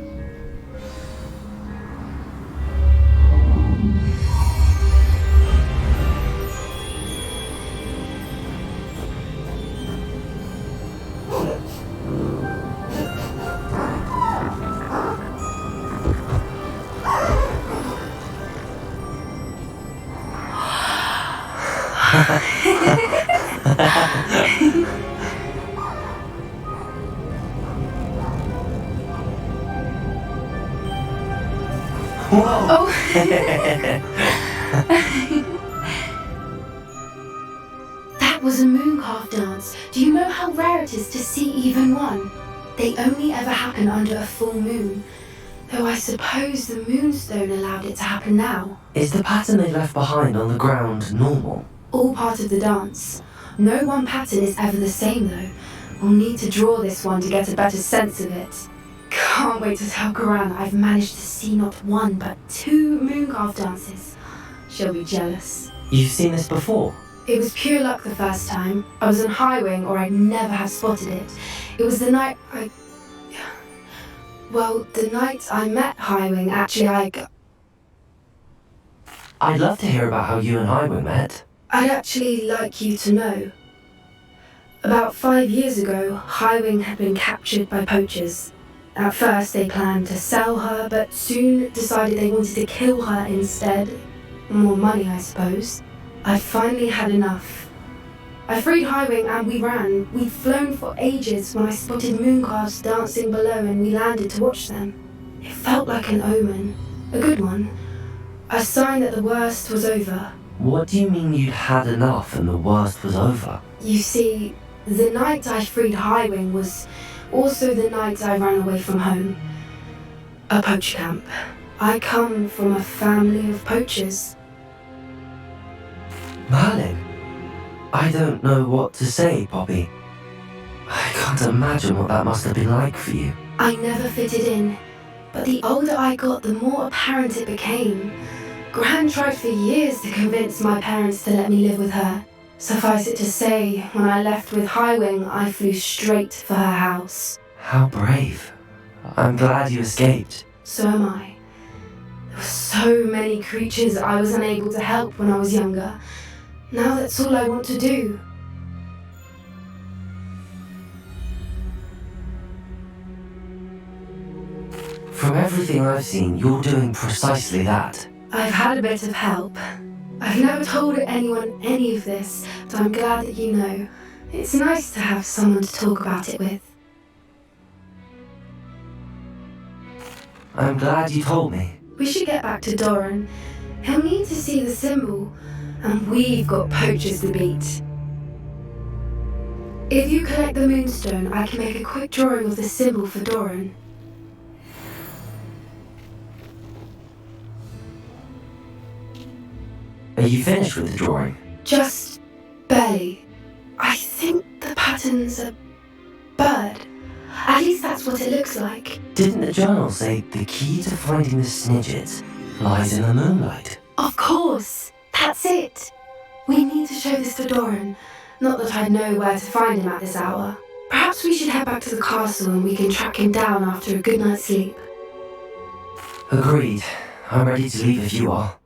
Whoa! That was a mooncalf dance. Do you know how rare it is to see even one? They only ever happen under a full moon. Though I suppose the moonstone allowed it to happen now. Is the pattern they left behind on the ground normal? All part of the dance. No one pattern is ever the same though. We'll need to draw this one to get a better sense of it. Can't wait to tell Gran I've managed to see not one but 2 mooncalf dances. She'll be jealous. You've seen this before? It was pure luck the first time. I was on Highwing or I'd never have spotted it. It was the night the night I met Highwing, actually I'd love to hear about how you and Highwing met. I'd actually like you to know. About 5 years ago, Highwing had been captured by poachers. At first they planned to sell her, but soon decided they wanted to kill her instead. More money, I suppose. I finally had enough. I freed Highwing and we ran. We'd flown for ages when I spotted mooncalves dancing below and we landed to watch them. It felt like an omen. A good one. A sign that the worst was over. What do you mean you'd had enough and the worst was over? You see, the night I freed Highwing was also the night I ran away from home. A poach camp. I come from a family of poachers. Merlin? I don't know what to say, Poppy. I can't imagine what that must have been like for you. I never fitted in, but the older I got, the more apparent it became. Gran tried for years to convince my parents to let me live with her. Suffice it to say, when I left with Highwing, I flew straight for her house. How brave. I'm glad you escaped. So am I. There were so many creatures I was unable to help when I was younger. Now that's all I want to do. From everything I've seen, you're doing precisely that. I've had a bit of help. I've never told anyone any of this, but I'm glad that you know. It's nice to have someone to talk about it with. I'm glad you told me. We should get back to Doran. He'll need to see the symbol, and we've got poachers to beat. If you collect the moonstone, I can make a quick drawing of the symbol for Doran. Are you finished with the drawing? Just barely. I think the pattern's a bird. At least that's what it looks like. Didn't the journal say the key to finding the Snidget lies in the moonlight? Of course! That's it! We need to show this to Doran. Not that I know where to find him at this hour. Perhaps we should head back to the castle and we can track him down after a good night's sleep. Agreed. I'm ready to leave if you are.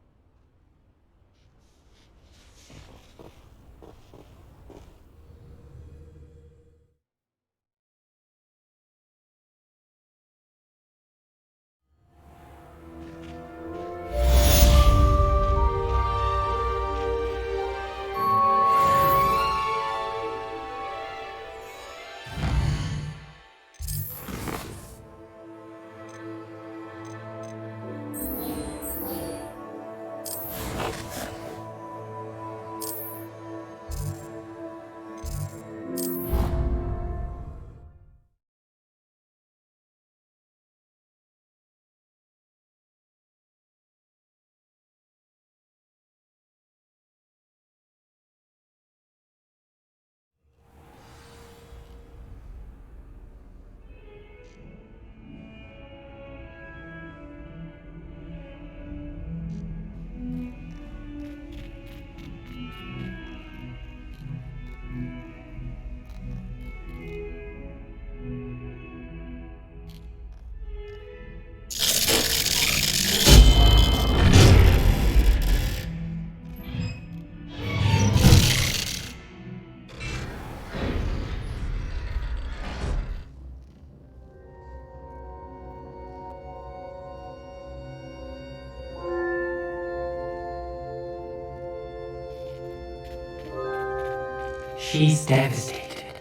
She's devastated.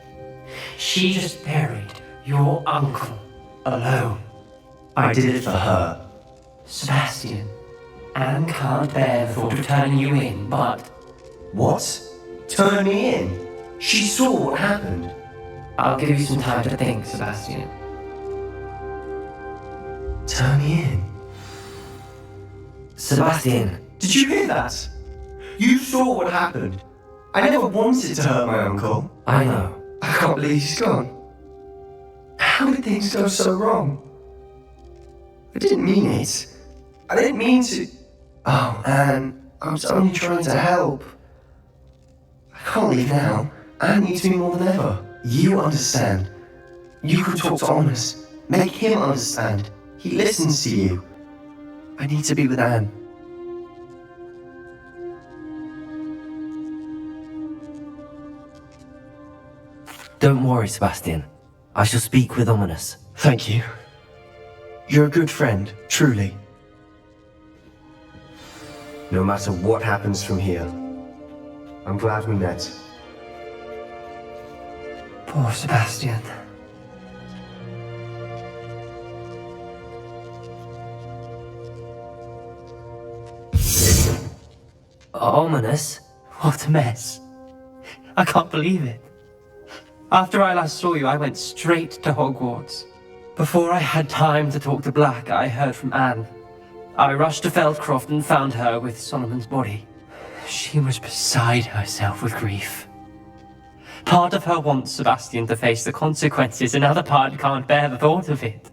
She just buried your uncle alone. I did it for her. Sebastian, Anne can't bear the thought of turning you in, but... What? Turn me in? She saw what happened. I'll give you some time to think, Sebastian. Turn me in? Sebastian! Did you hear that? You saw what happened. I never wanted to hurt my uncle. I know. I can't believe he's gone. How did things go so wrong? I didn't mean it. I didn't mean to... Oh, Anne, I was only trying to help. I can't leave now. Anne needs me more than ever. You understand. You can talk to Ominous. Make him understand. He listens to you. I need to be with Anne. Don't worry, Sebastian. I shall speak with Ominous. Thank you. You're a good friend, truly. No matter what happens from here, I'm glad we met. Poor Sebastian. Ominous? What a mess. I can't believe it. After I last saw you, I went straight to Hogwarts. Before I had time to talk to Black, I heard from Anne. I rushed to Feldcroft and found her with Solomon's body. She was beside herself with grief. Part of her wants Sebastian to face the consequences, another part can't bear the thought of it.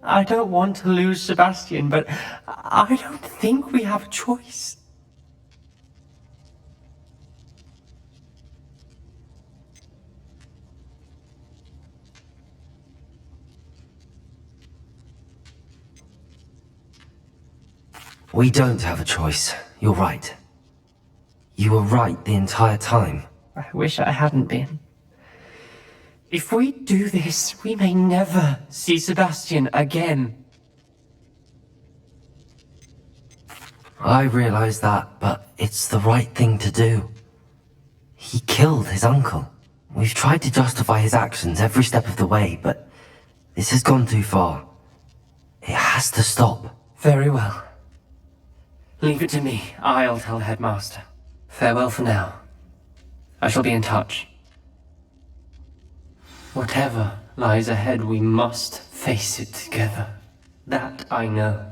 I don't want to lose Sebastian, but I don't think we have a choice. We don't have a choice. You're right. You were right the entire time. I wish I hadn't been. If we do this, we may never see Sebastian again. I realize that, but it's the right thing to do. He killed his uncle. We've tried to justify his actions every step of the way, but this has gone too far. It has to stop. Very well. Leave it to me. I'll tell the headmaster. Farewell for now. I shall be in touch. Whatever lies ahead, we must face it together. That I know.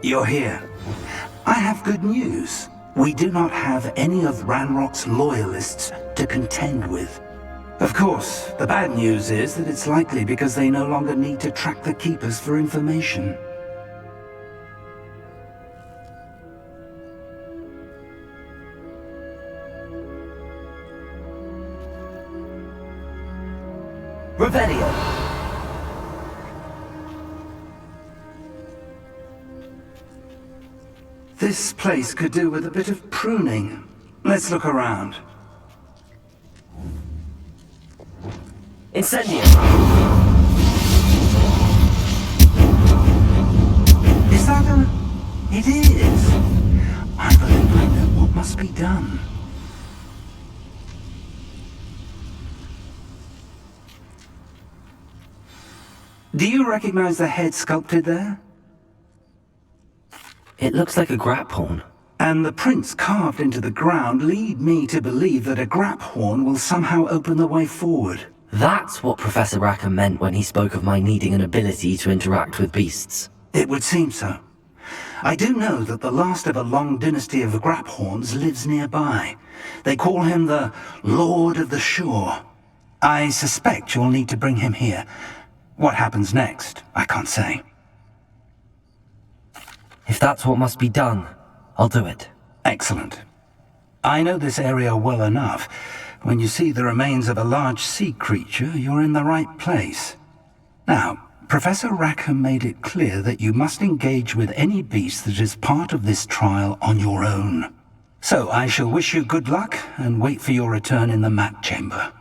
You're here. I have good news. We do not have any of Ranrock's loyalists to contend with. Of course, the bad news is that it's likely because they no longer need to track the Keepers for information. Revelio! This place could do with a bit of pruning. Let's look around. Incendio! Is that a... It is! I believe I know what must be done. Do you recognize the head sculpted there? It looks like a grap horn. And the prints carved into the ground lead me to believe that a grap horn will somehow open the way forward. That's what Professor Rackham meant when he spoke of my needing an ability to interact with beasts. It would seem so. I do know that the last of a long dynasty of grap horns lives nearby. They call him the Lord of the Shore. I suspect you'll need to bring him here. What happens next, I can't say. If that's what must be done, I'll do it. Excellent. I know this area well enough. When you see the remains of a large sea creature, you're in the right place. Now, Professor Rackham made it clear that you must engage with any beast that is part of this trial on your own. So I shall wish you good luck and wait for your return in the map chamber.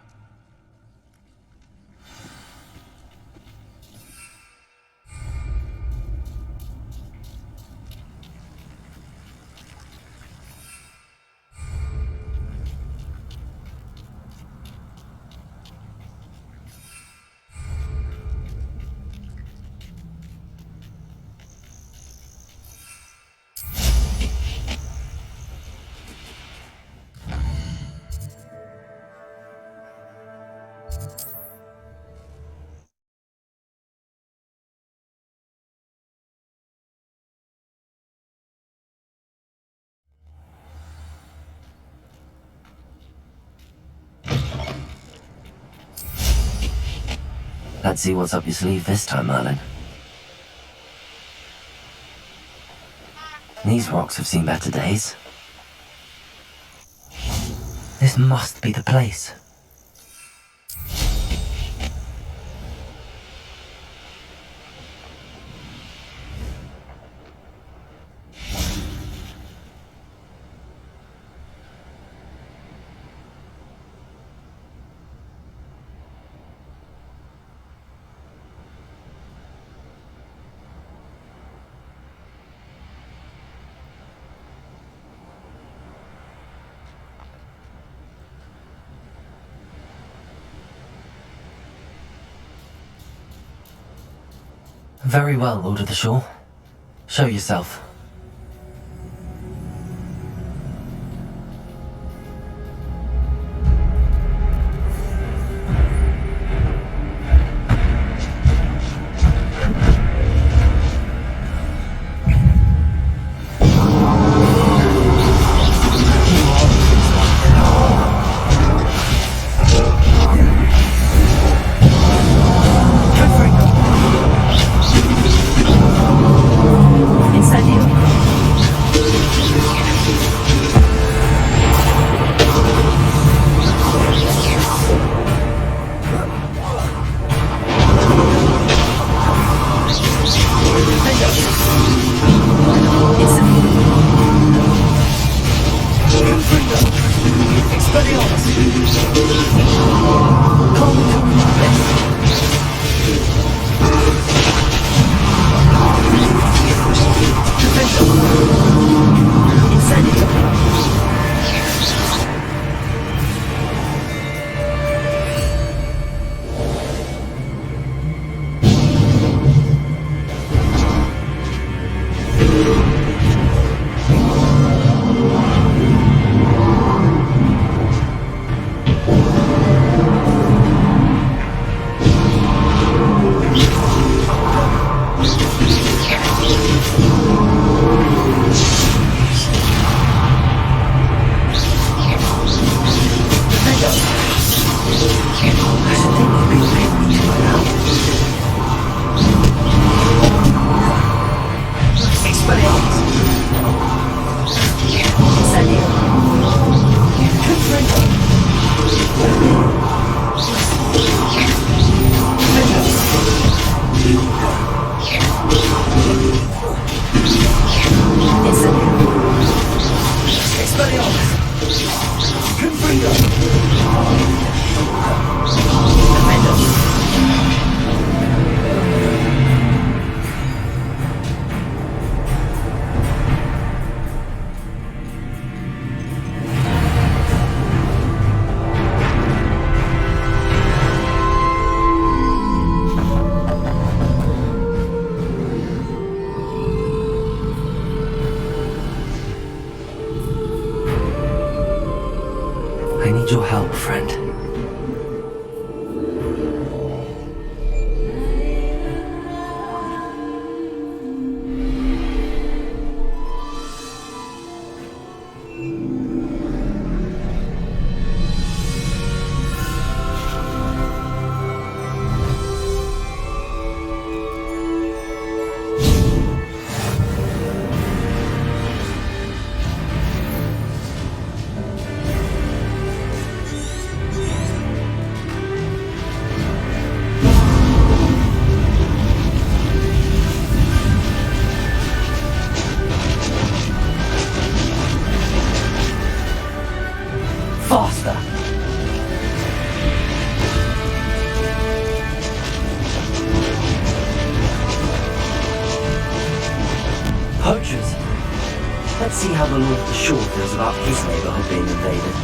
Let's see what's up your sleeve this time, Merlin. These rocks have seen better days. This must be the place. Very well, Lord of the Shore. Show yourself. Incendio. I need your help, friend. Faster! Poachers. Let's see how the Lord of the Shore feels about his neighborhood being invaded.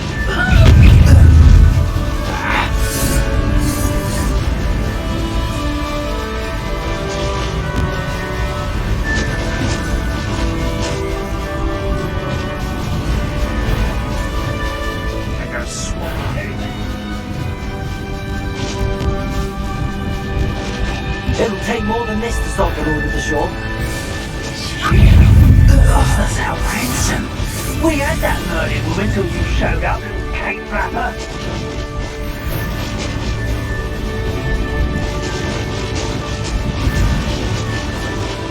It'll take more than this to stop the Lord of the Shore. Oh, that's outrageous. We had that murdered woman till you showed up, little cake wrapper.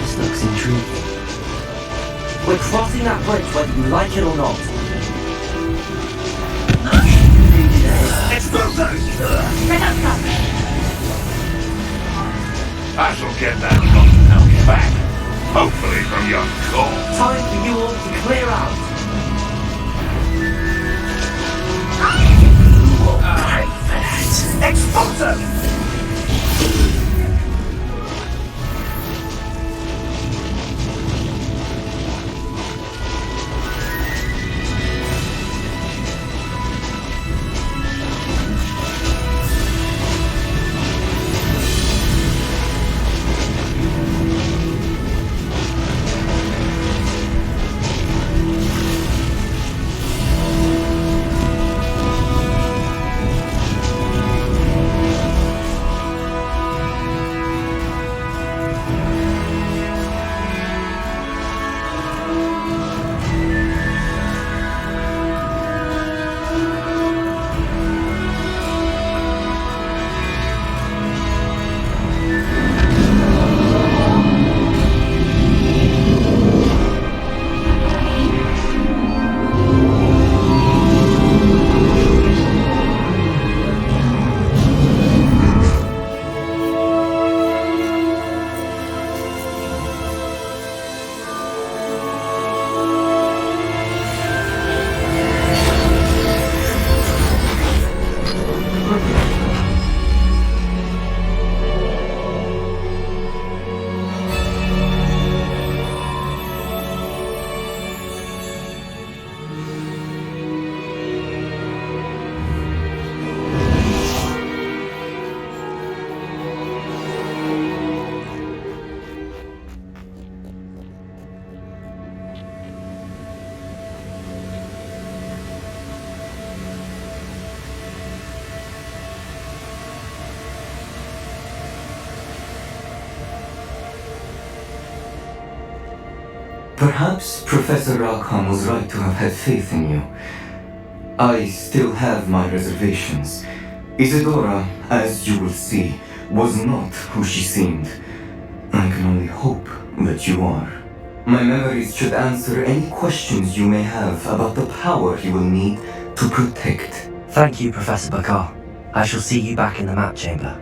This looks intriguing. We're crossing that bridge whether you like it or not. I shall get that nonsense back. Hopefully from your corpse. Time for you all to clear out. You will pay for that. Expose them! Perhaps Professor Rackham was right to have had faith in you. I still have my reservations. Isadora, as you will see, was not who she seemed. I can only hope that you are. My memories should answer any questions you may have about the power you will need to protect. Thank you, Professor Bakar. I shall see you back in the map chamber.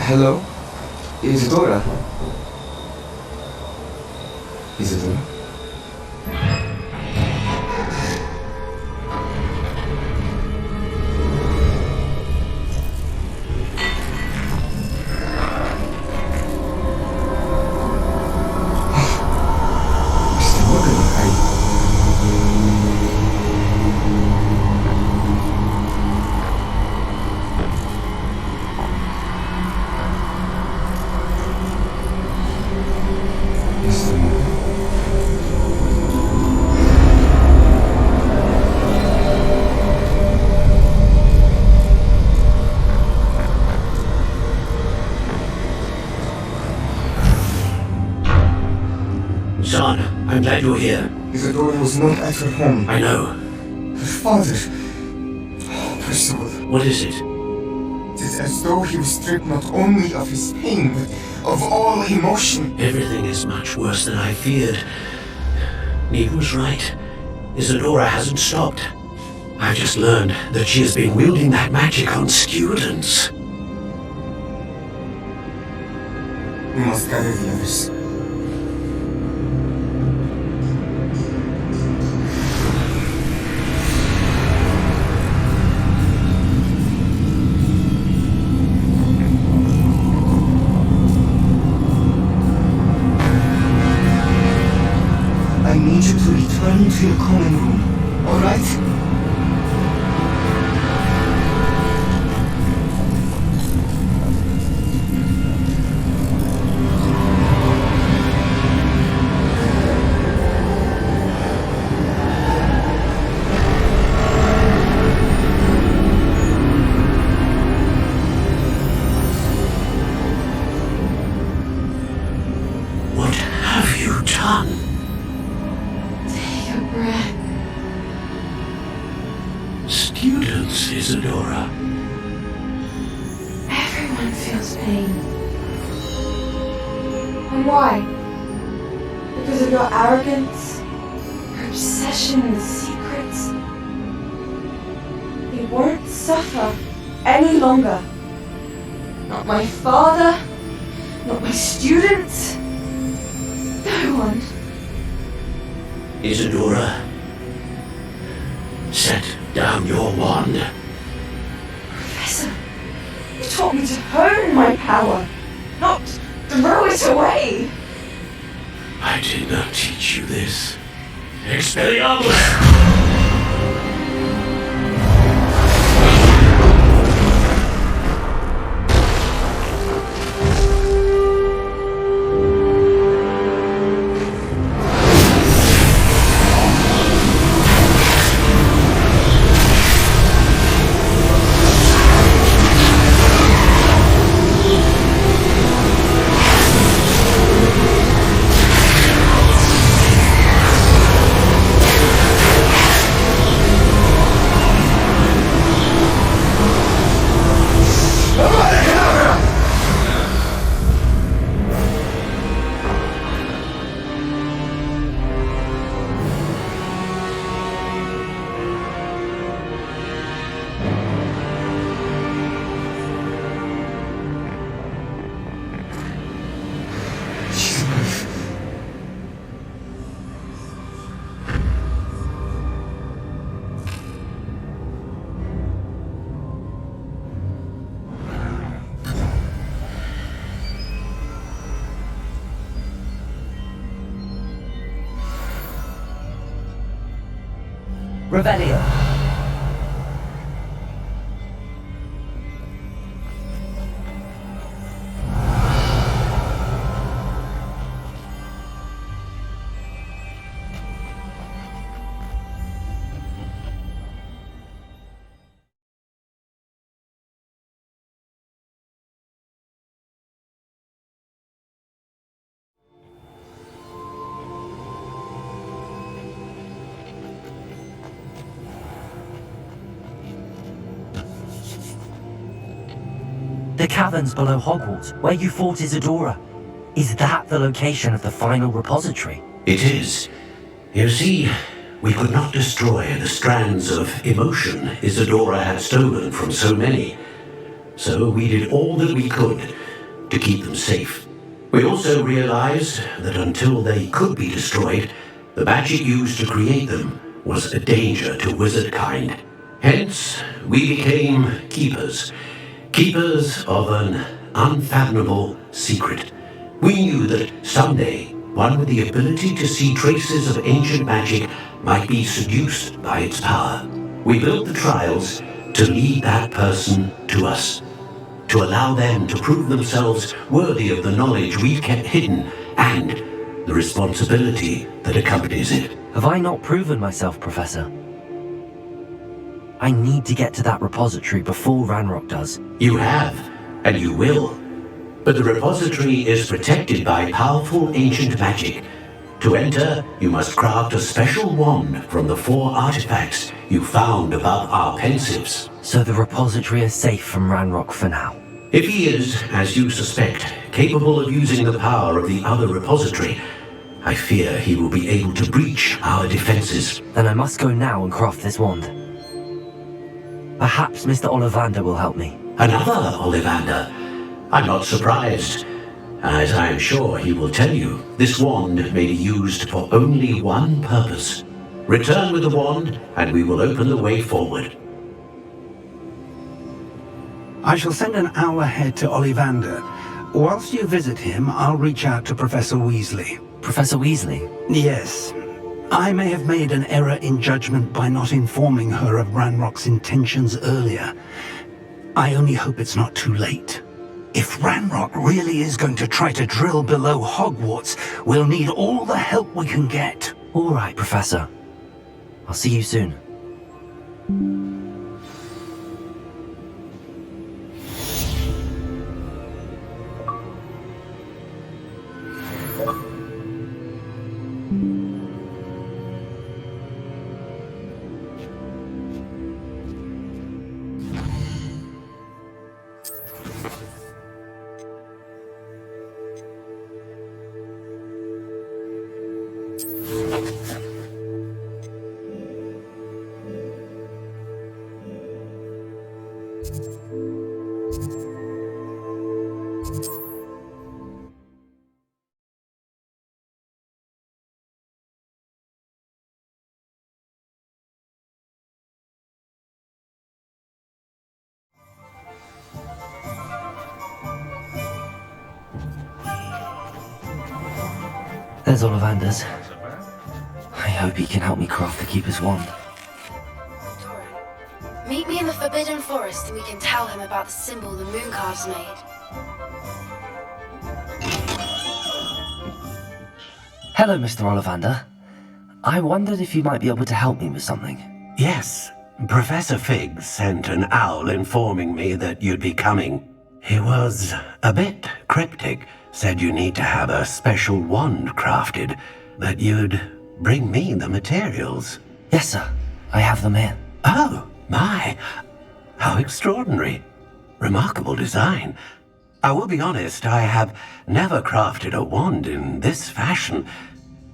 Hello? Isadora? Isadora? Mr. Morgan, Son, I'm glad you're here. Isadora was not at her home. I know. Her father... Oh, Percival. What is it? It is as though he was stripped not only of his pain, but of all emotion. Everything is much worse than I feared. Neve was right. Isadora hasn't stopped. I've just learned that she has been wielding that magic on students. We must gather the others. I need you to return to your common room, alright? What have you done? Take a breath. Students, Isadora. Everyone feels pain. And why? Because of your arrogance? Your obsession with secrets? They won't suffer any longer. Not my father, not my students, no one. Isadora, set down your wand. Professor, you taught me to hone my power, not throw it away. I did not teach you this. Expelliarmus! Revelio. The caverns below Hogwarts, where you fought Isadora. Is that the location of the final repository? It is. You see, we could not destroy the strands of emotion Isadora had stolen from so many. So we did all that we could to keep them safe. We also realized that until they could be destroyed, the magic used to create them was a danger to wizard kind. Hence, we became keepers. Keepers of an unfathomable secret. We knew that someday, one with the ability to see traces of ancient magic might be seduced by its power. We built the trials to lead that person to us, to allow them to prove themselves worthy of the knowledge we've kept hidden and the responsibility that accompanies it. Have I not proven myself, Professor? I need to get to that repository before Ranrock does. You have, and you will. But the repository is protected by powerful ancient magic. To enter, you must craft a special wand from the 4 artifacts you found above our pensives. So the repository is safe from Ranrock for now? If he is, as you suspect, capable of using the power of the other repository, I fear he will be able to breach our defenses. Then I must go now and craft this wand. Perhaps Mr. Ollivander will help me. Another Ollivander? I'm not surprised. As I am sure he will tell you, this wand may be used for only one purpose. Return with the wand, and we will open the way forward. I shall send an owl ahead to Ollivander. Whilst you visit him, I'll reach out to Professor Weasley. Professor Weasley? Yes. I may have made an error in judgment by not informing her of Ranrock's intentions earlier. I only hope it's not too late. If Ranrock really is going to try to drill below Hogwarts, we'll need all the help we can get. All right, Professor. I'll see you soon. There's Ollivander's. I hope he can help me craft the Keeper's wand. Meet me in the Forbidden Forest and we can tell him about the symbol the moon carves made. Hello, Mr. Ollivander. I wondered if you might be able to help me with something. Yes, Professor Fig sent an owl informing me that you'd be coming. He was a bit cryptic, said you need to have a special wand crafted, that you'd bring me the materials. Yes, sir. I have them here. Oh, my. How extraordinary. Remarkable design. I will be honest, I have never crafted a wand in this fashion.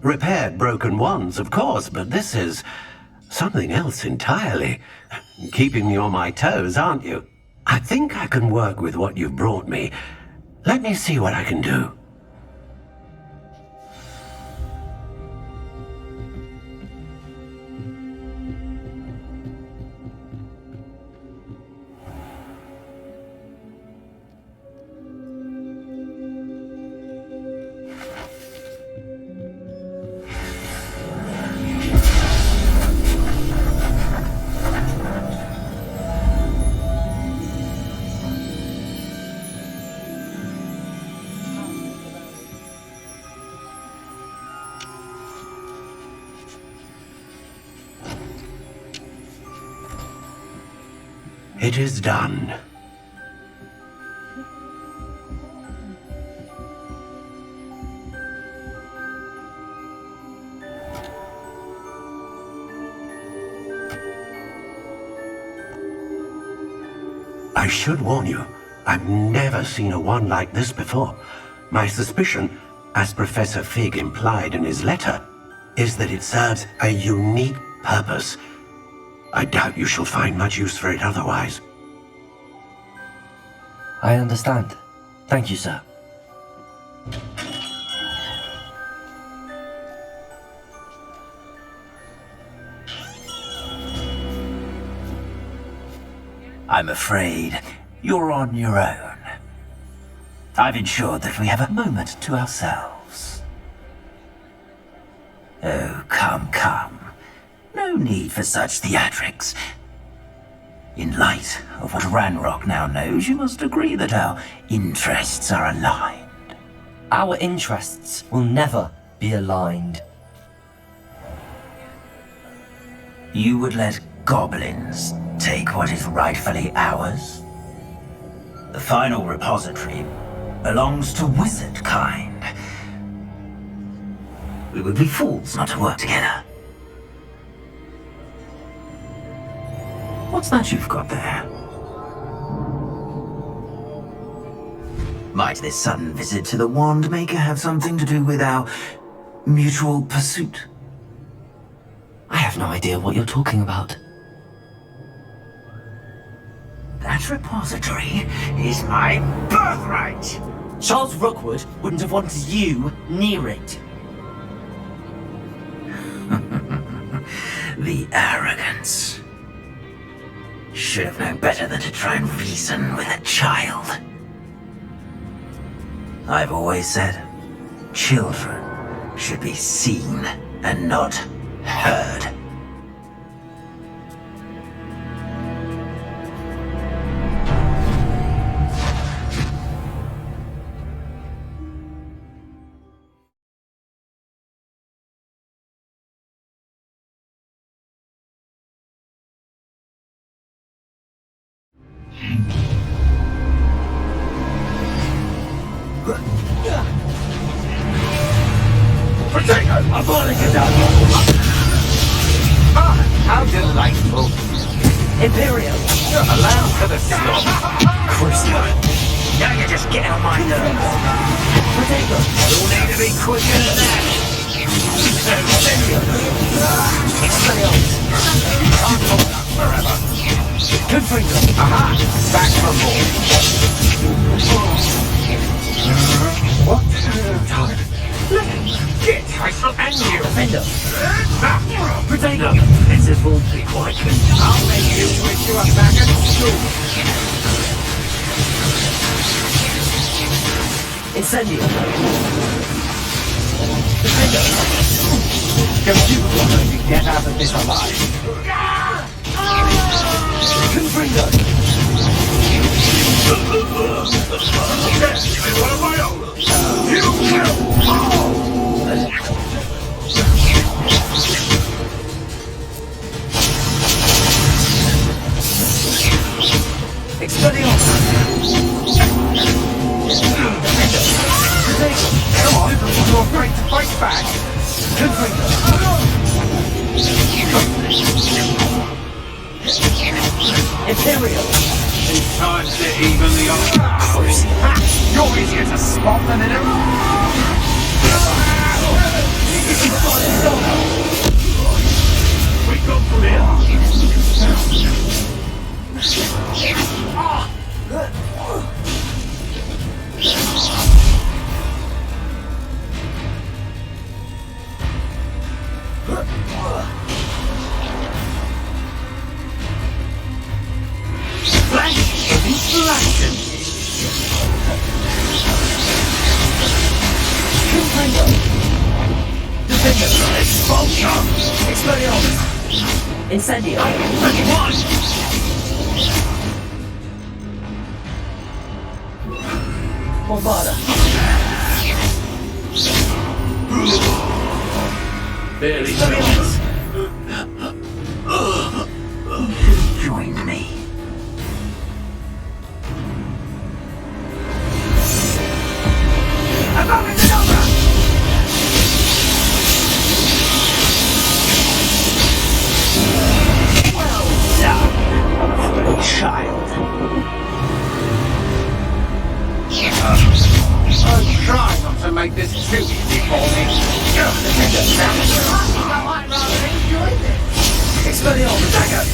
Repaired broken wands, of course, but this is something else entirely. Keeping me on my toes, aren't you? I think I can work with what you've brought me. Let me see what I can do. It is done. I should warn you, I've never seen a wand like this before. My suspicion, as Professor Fig implied in his letter, is that it serves a unique purpose. I doubt you shall find much use for it otherwise. I understand. Thank you, sir. I'm afraid you're on your own. I've ensured that we have a moment to ourselves. Oh, come, come. No need for such theatrics. In light of what Ranrock now knows, you must agree that our interests are aligned. Our interests will never be aligned. You would let goblins take what is rightfully ours? The final repository belongs to wizard kind. We would be fools not to work together. What's that you've got there? Might this sudden visit to the Wand Maker have something to do with our mutual pursuit? I have no idea what you're talking about. That repository is my birthright! Charles Rookwood wouldn't have wanted you near it. The arrogance. Should have known better than to try and reason with a child. I've always said, children should be seen and not heard. How delightful. Imperial, allow for the slop. Crucible. Now you just get on my nerves. Potato. You'll need to be quicker than that. Expelliarmus. Can't hold up forever. Confringo. Aha! Back for more. What? Get! I shall end you! Defender. Potato. This is all be quiet. I'll make you wish you were back at school. Incendio. Defender. Don't you want to get out of this alive? Confringo. Yes, I'm one of my own. You will fall! Expelliarmus. Potato. Come on, you're afraid to fight back. Confringo. Imperial. Time to even the odds. Ha! You're easier to spot than in a... We come from here. Flash of inspiration. Confringo. Defender. Expulsion. Expelliarmus. Incendio. Bombarda. Barely Expelliarmus. Joined me. I'll try not to make this too easy for me. I might rather enjoy this. Expelliarmus dagger!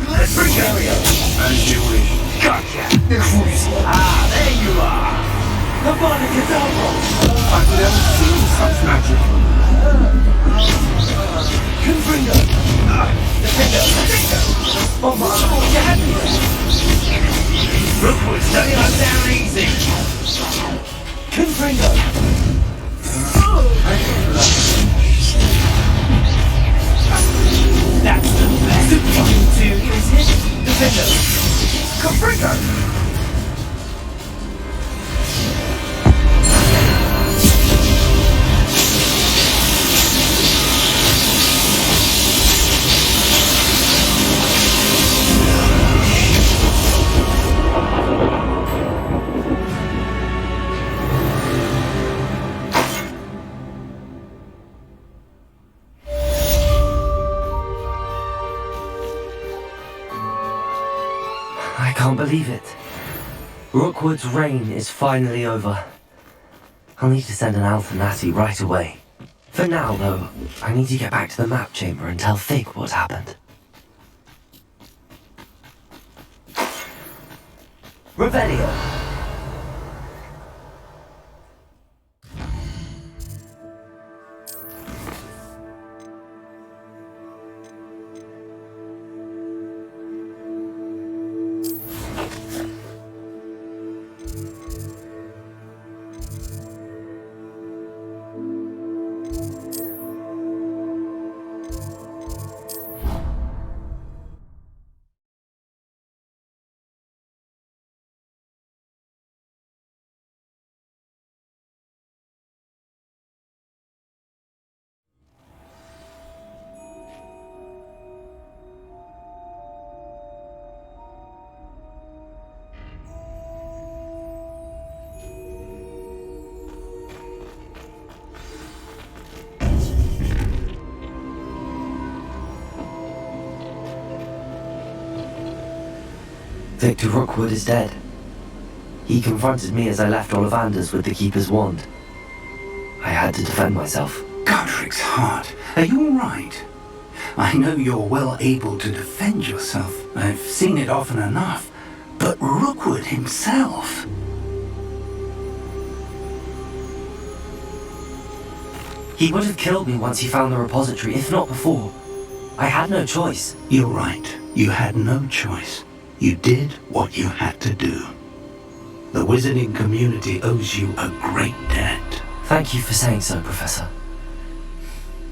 Let's bring Gario! As you wish. Gotcha! Ah, there you are! The body is over! I've never seen such magic. Confringo! Defender! Oh my lord, you had me there! Rookwood's turning us down easy! Confringo! That's the best you two is hit! Defender! Confringo! I can't believe it. Rookwood's reign is finally over. I'll need to send an Alpha Natty right away. For now, though, I need to get back to the map chamber and tell Fig what happened. Revelio! Victor Rookwood is dead. He confronted me as I left Ollivander's with the Keeper's wand. I had to defend myself. Godric's heart, are you all right? I know you're well able to defend yourself. I've seen it often enough. But Rookwood himself... He would have killed me once he found the repository, if not before. I had no choice. You're right. You had no choice. You did what you had to do. The wizarding community owes you a great debt. Thank you for saying so, Professor.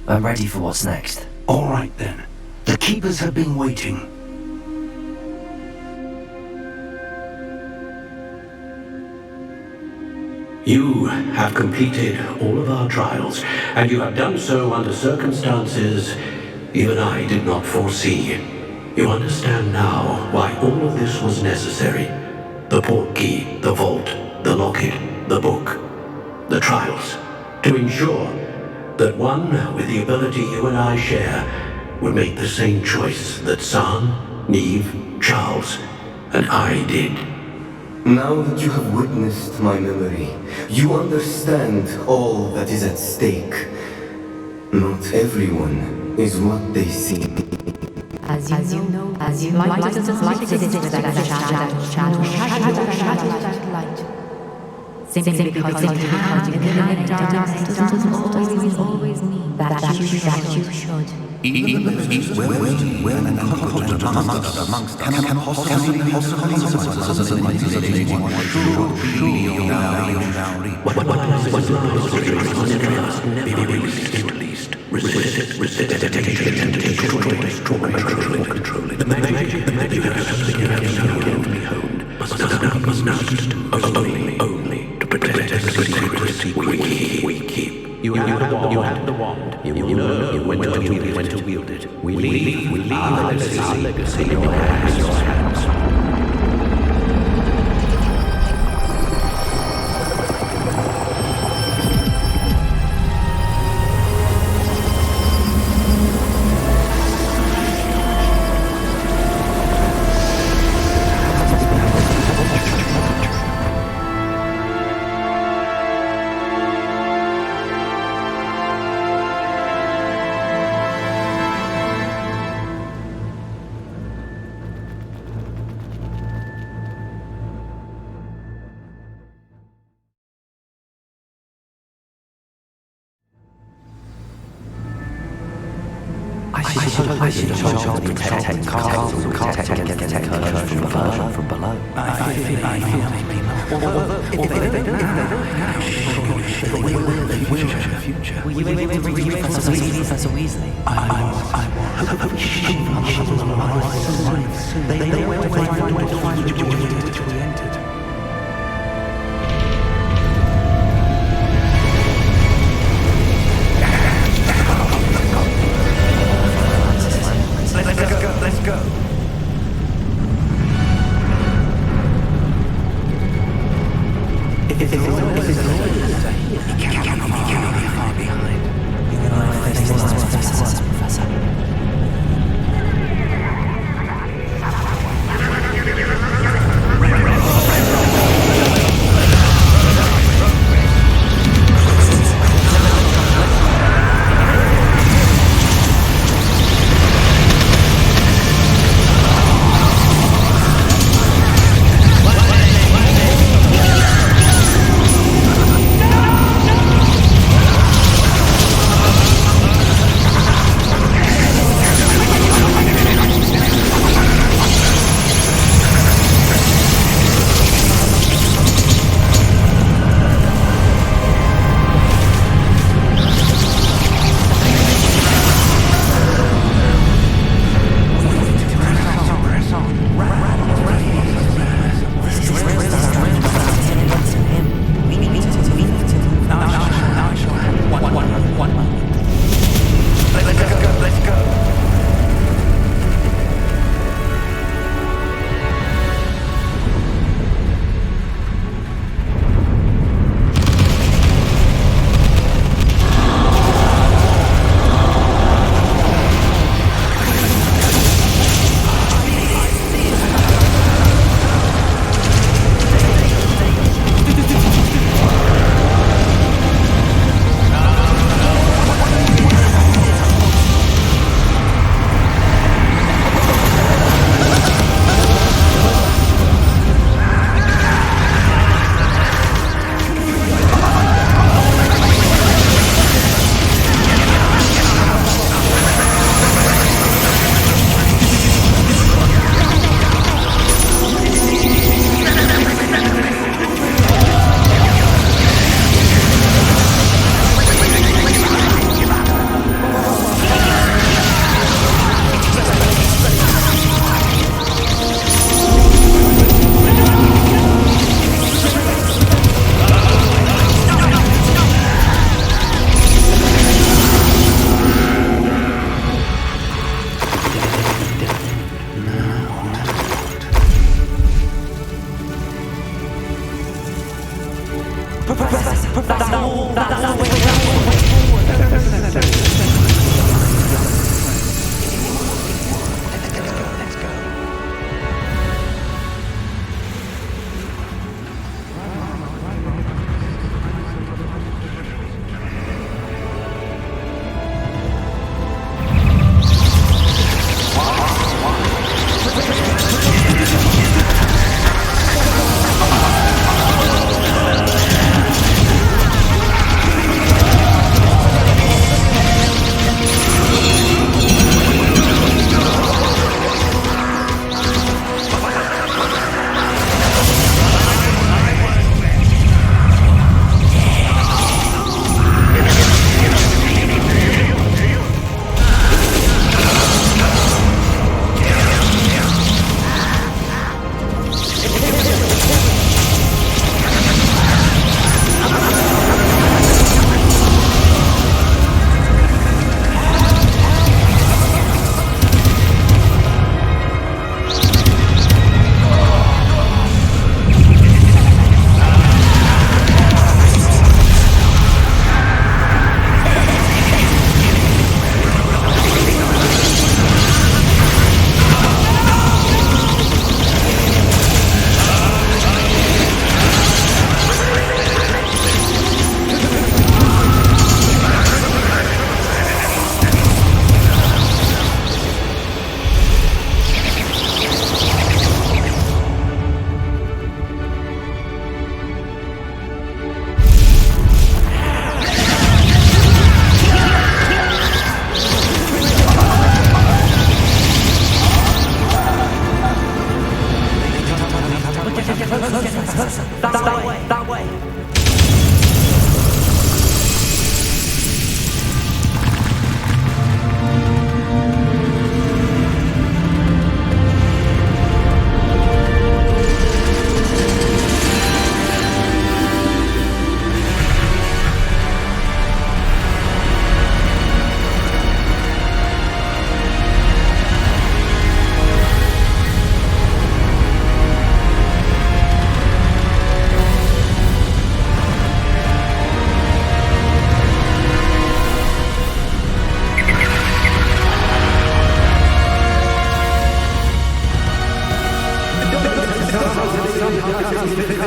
I'm ready for what's next. All right, then. The Keepers have been waiting. You have completed all of our trials, and you have done so under circumstances even I did not foresee. You understand now why all of this was necessary. The portkey, the vault, the locket, the book, the trials. To ensure that one with the ability you and I share would make the same choice that San, Neve, Charles, and I did. Now that you have witnessed my memory, you understand all that is at stake. Not everyone is what they seem. As you know, light is light is shadow, light. Simply because it can in the darkness doesn't always mean that you should. Even when and conquered amongst can possibly only to protect the secret we keep. You had the wand. You know when to wield it. We leave our legacy in your hands. I should have been protecting Carl from getting incursion from below. I feel although if they don't know, they will in the future. Were you able to read Professor Weasley? I was. They know where to find the door which we entered. Let's go. If it's all he cannot be far behind. You and I face this, Professor.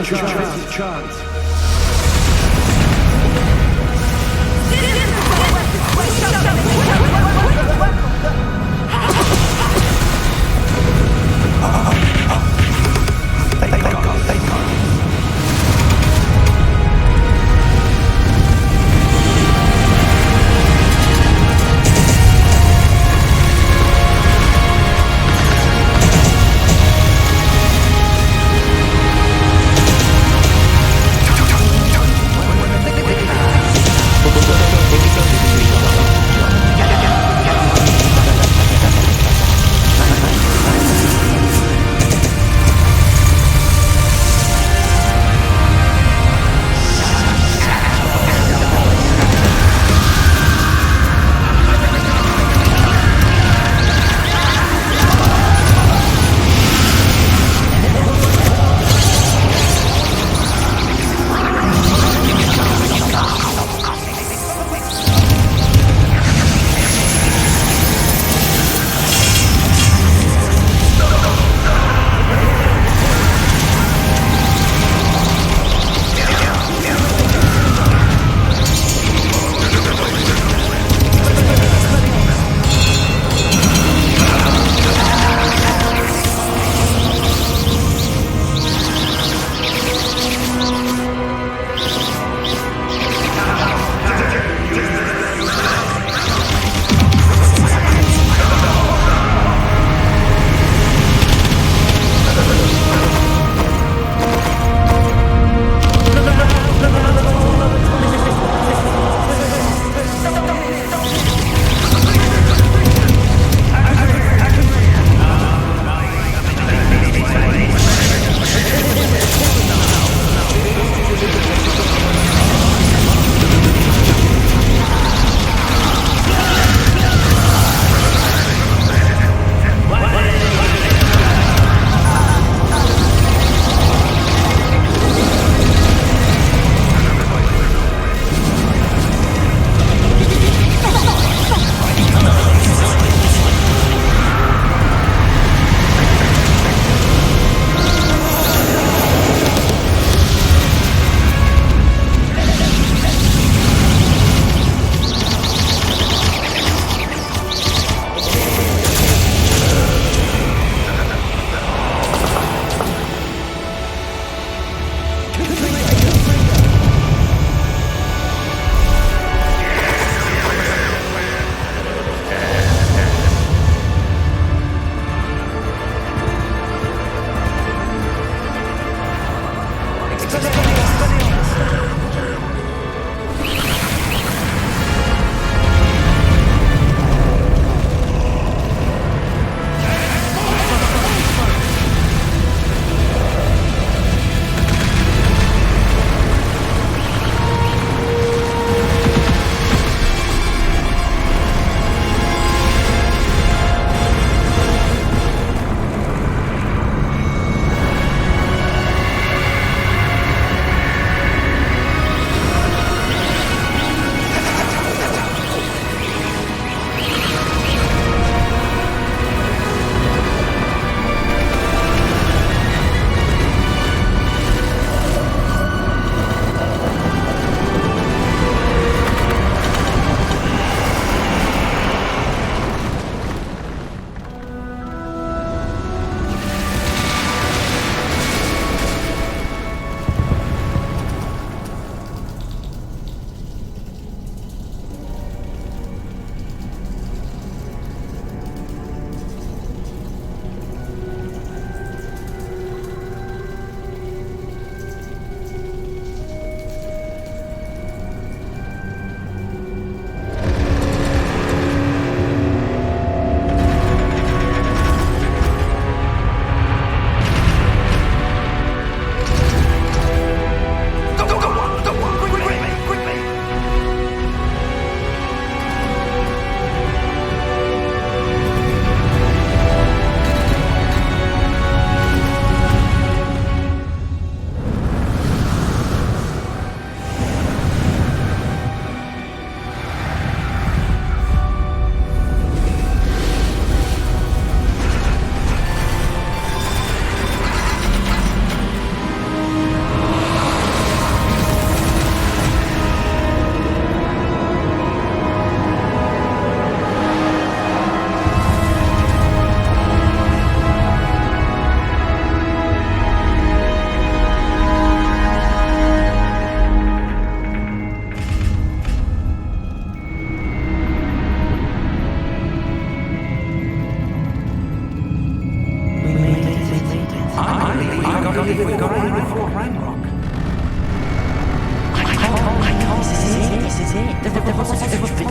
chance.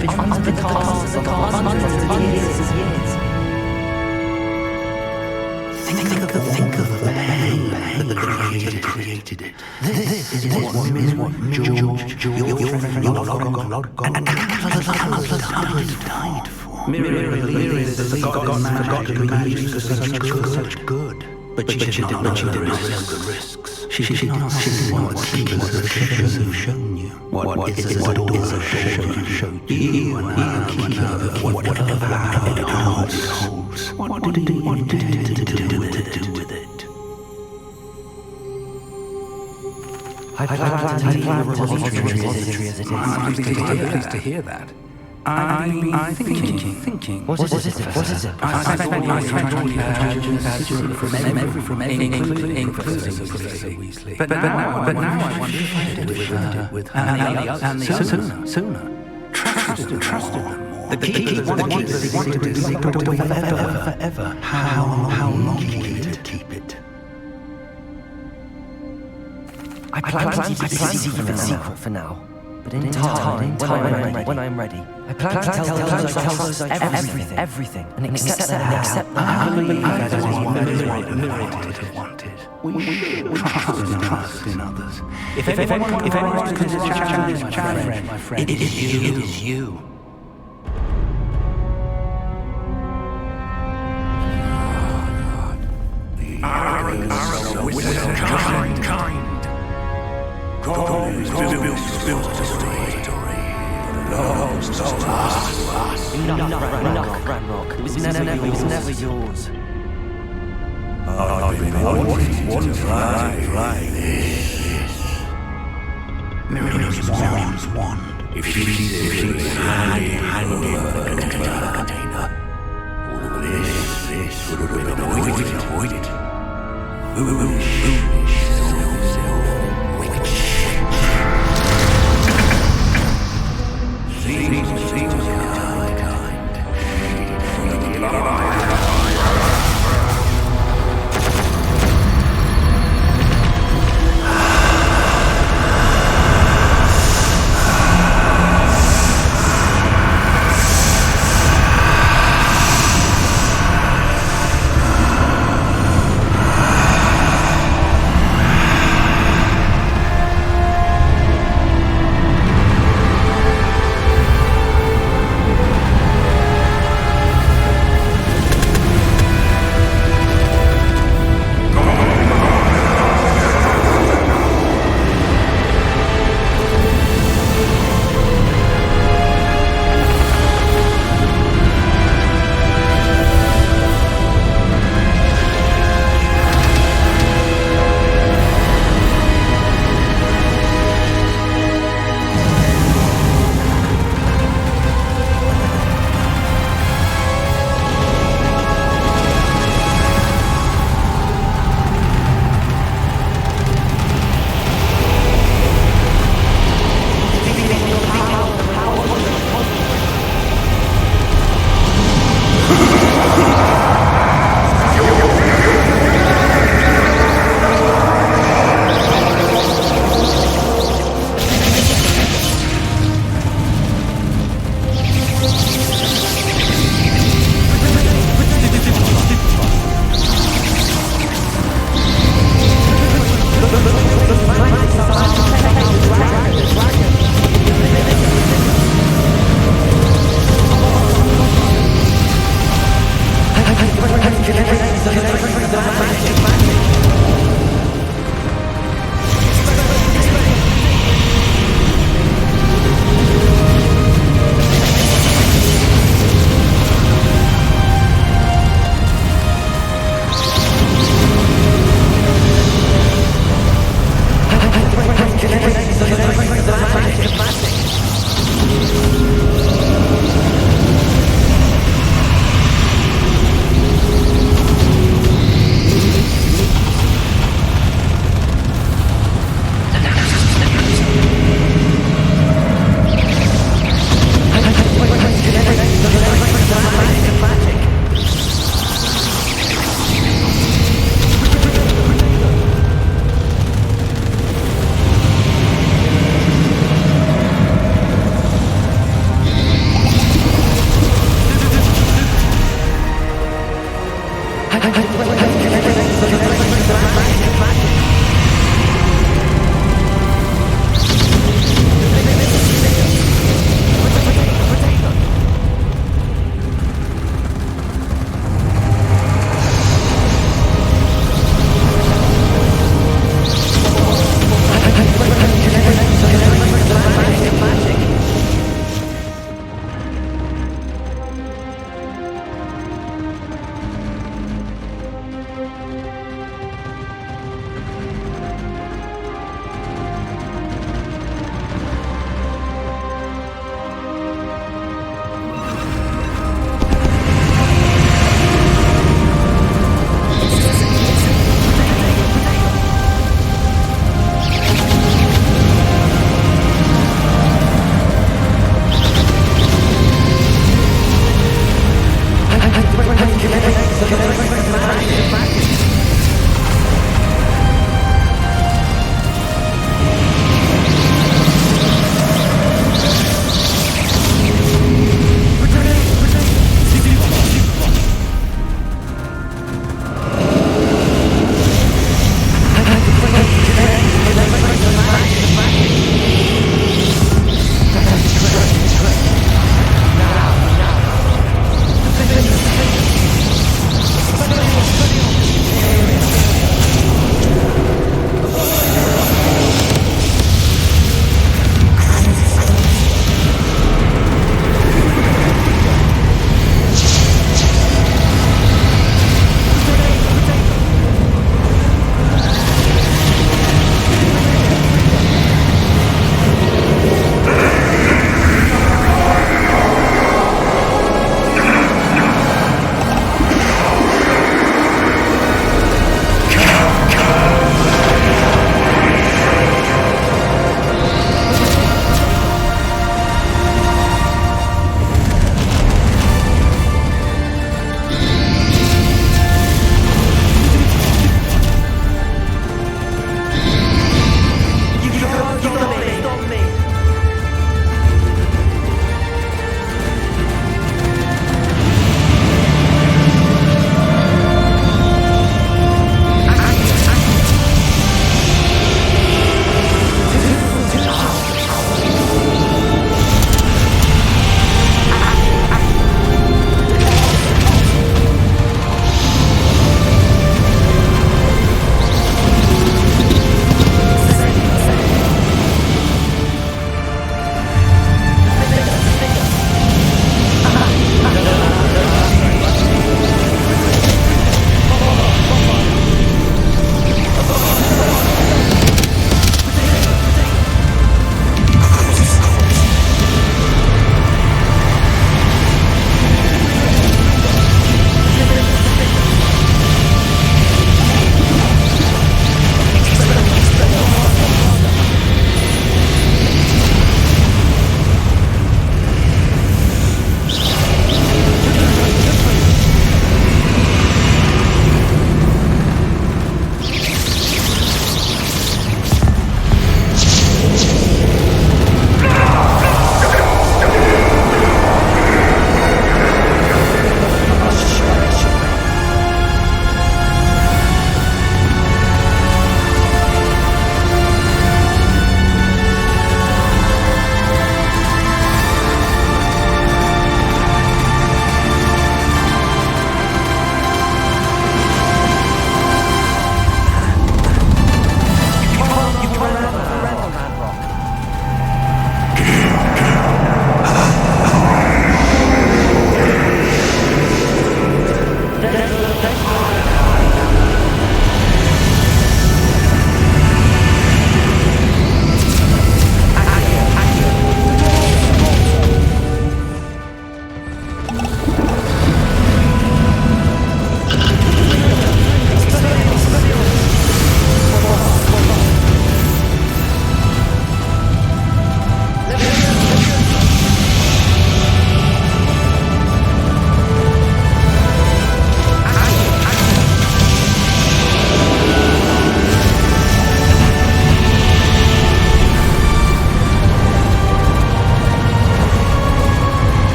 been under the castles for hundreds of years. Think of the pain that the created it. This is what George, your friend Log, and others died for. Miriam is the forgotten magic for such good. But she did not resist the risks. She did not see what keepers of shadows have shown you. What is a door have showed you, and I am keeper of whatever power it holds. What did you want to do with it? I plan to leave the repository as it is. I'm pleased to hear that. I've been thinking. What is it? I spent my time from including Professor Weasley. But now I wonder if I did with her and the others sooner. Trusted them more. The keepers wanted to secret away forever. How long will it keep it? I plan to keep it secret for now. But in time, when I'm ready, I plan to tell those everything, and accept that. I believe that is what Miriam wanted. We should trust in others. If anyone wants to challenge my friend, it is you. The arrogance of kind. God is built to story. Belongs to us. Enough, Ranrock. It was never yours. I've been wanting to fly this. Miriam's wand. If she's hand over the container, all this would have been avoided. Foolish.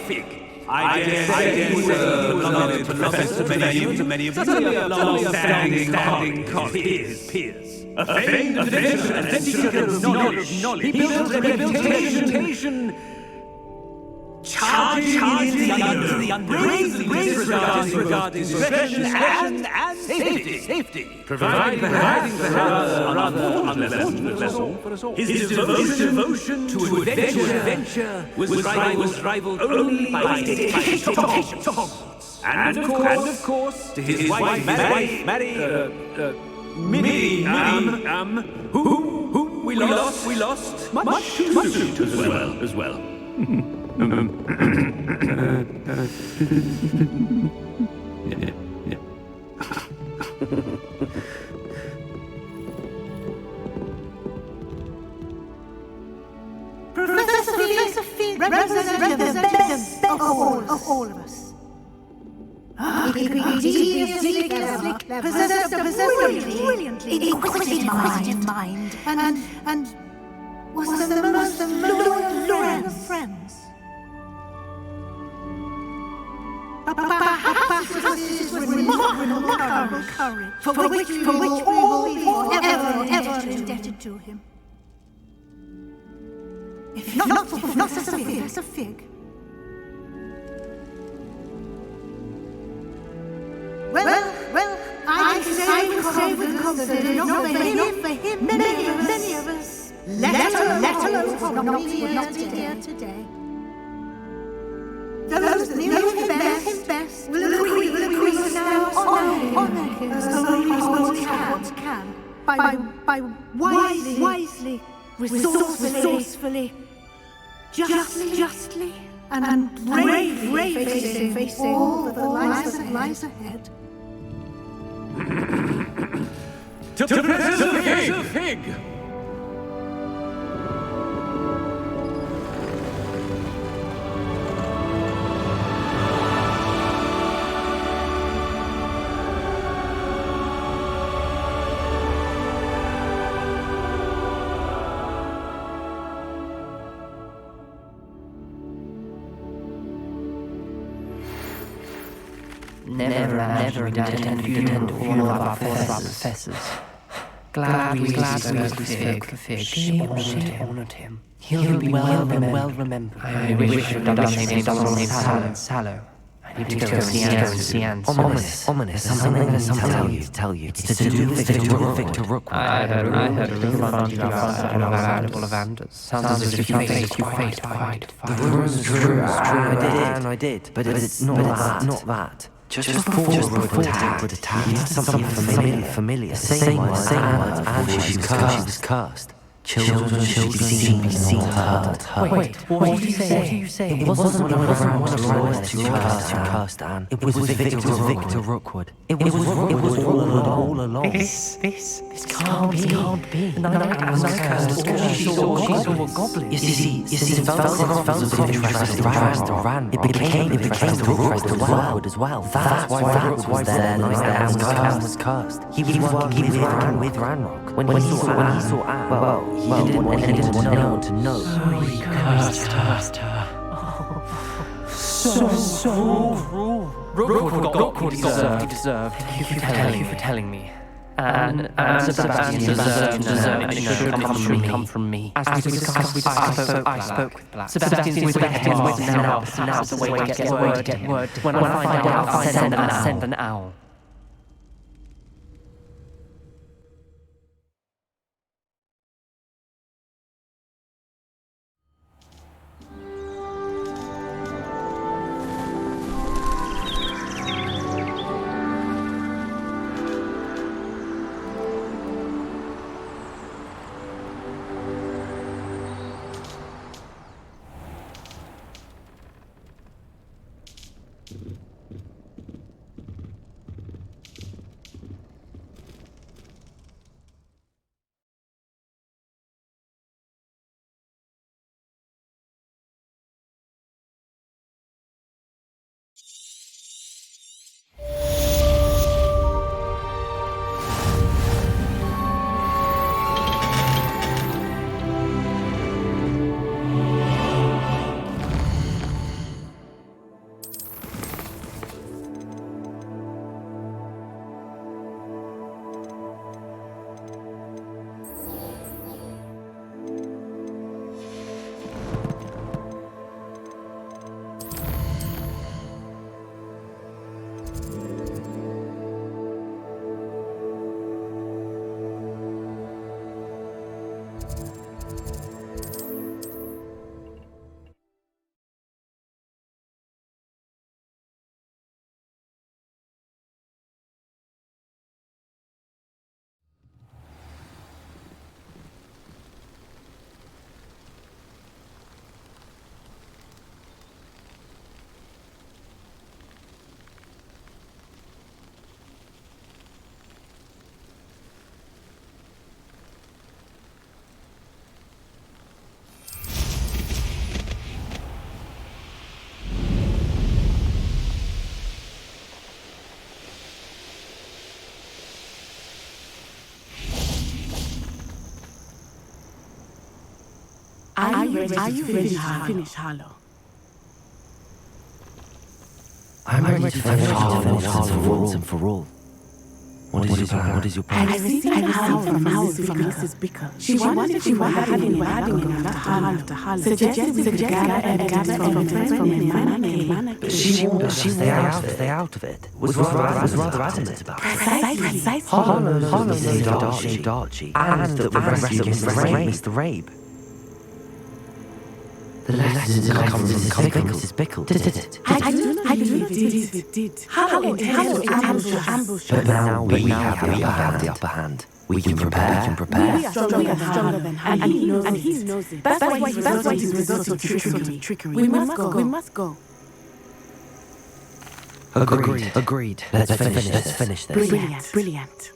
Fig. I dare say he was a professor to many of you, certainly a long-standing colleague of his peers. A famed adventurer and seeker of knowledge, he built a reputation charging into the unknown, regarding discretion and safety, providing perhaps a rather unpleasant lesson for us all. His devotion to adventure was rivaled only by dedication to Hogwarts. And of course, to his wife, Minnie, who we lost much too soon as well. Professor Fig represents the best of all of us. He possessed a brilliantly inquisitive mind and was the most loyal of friends. Perhaps it was his remarkable courage for which we will all be ever indebted to him. If not for Professor Fig. Well, I can say with confidence, not for him, many of us, let alone would not be here today. Those that knew him best will agree now honor him as only Hogwarts can, by wisely, resourcefully, justly, and bravely facing all that lies ahead. To Professor Fig! Never attend funeral of our professors. Glad we spoke for Fig. She honoured him. He'll be well remembered. I wish you'd done the same on Sallow. I need to go see Ants. Ominous. Something to tell you. It's to do with Victor Rookwood. I heard a rumour about you outside of Anders. Sounds as if you faced quite far. The rumour's true. I did. But it's not that. Just before Rookwood attacked, he did something familiar. The same words and she was cursed. Children should be seen, not heard. Wait, what do you say? It wasn't one of our lawyers who cursed Anne. It was Victor Rookwood. It was all along. This can't be. The night Anne was cursed, she saw a goblin. You see, felt of interest ran. It became Rookwood as well. That's why Rookwood was there the night Anne was cursed. He was working with Ranrock. When he saw Anne, he didn't want anyone to know. So he cursed her. So cruel. Rookwood got what he deserved. Thank you for telling me. And Sebastian deserved it should come from me. As we discussed, I spoke with Black. Sebastian's with the head now the way to get word. When I find out, I'll send an owl. Are you ready to finish Harlow? I'm ready to finish Harlow once and for all. What is your plan? I received an howl from Mrs. Bickle. She wondered if we were having another Harlow. Suggested we could gather evidence from a mannequin. But she warned us to stay out of it. Was rather adamant about it. Precisely. Harlow saved Archie, and that we rescued Mr. Rabe. The lessons come from Mrs. Bickle, did it? I believe it did. Harlow intended to ambush us. But now we have the upper hand. We can prepare. We are stronger than Harlow, and he knows it. That's why he's resorting to trickery. We must go. Agreed. Let's finish this. Brilliant.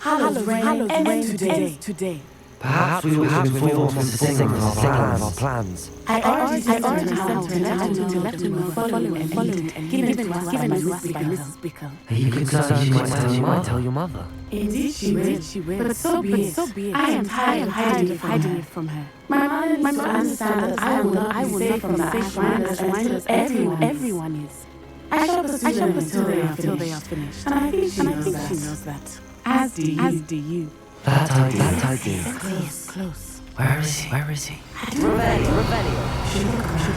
Hallow's reign ends today. Perhaps we will inform Mr. Singer of our plans. I already sent him to let him know following and given to us by Mrs. Bickle. You concerned she might tell your mother. Indeed she will. But so be it. I am tired of hiding it from her. My mother needs to understand that I will not be safe from the Ashwinders until everyone is. I shall pursue them until they are finished. And I think she knows that. As do you. That I do. Close. Where is he? Revelio. Should look around.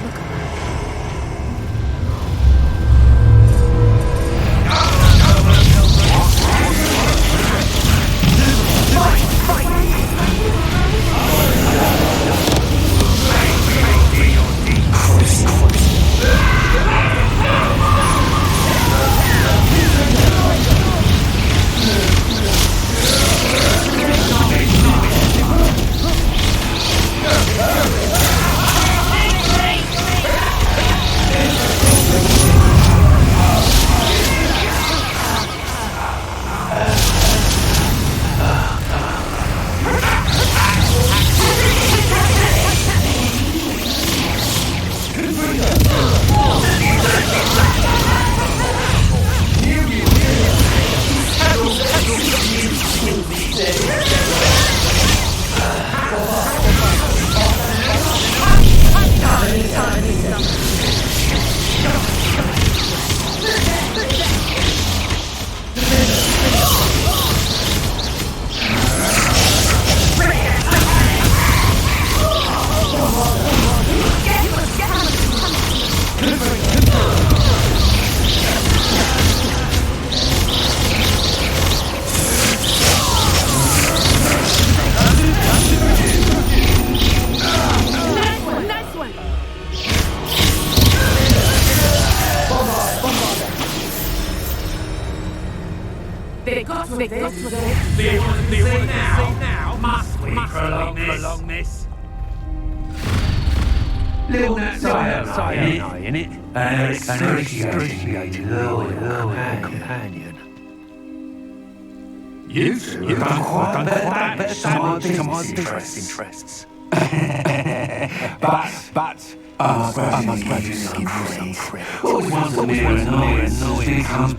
They want to say now? Must we prolong this? Little cyanide in it, and excruciating companion. You two have done quite better some of my interests. But I must grudge you some credit. Always once a mere annoyance becomes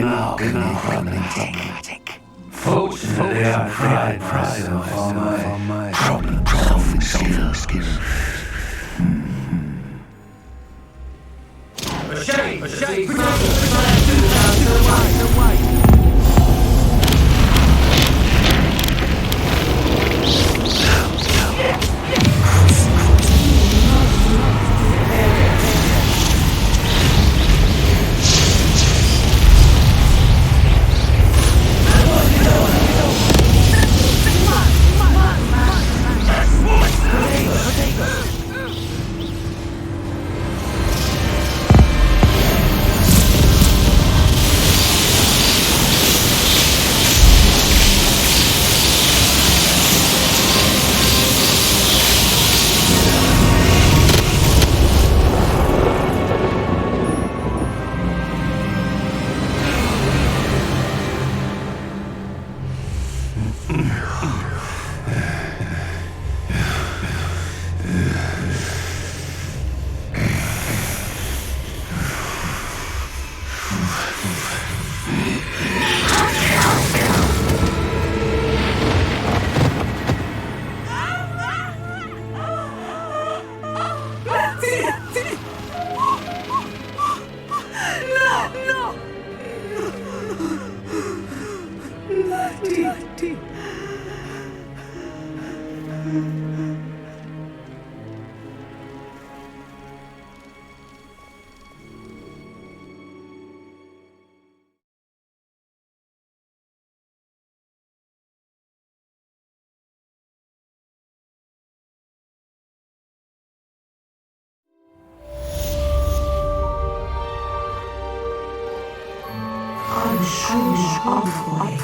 problematic. Fortunately, I pride myself on my problem-solving skills. A shame.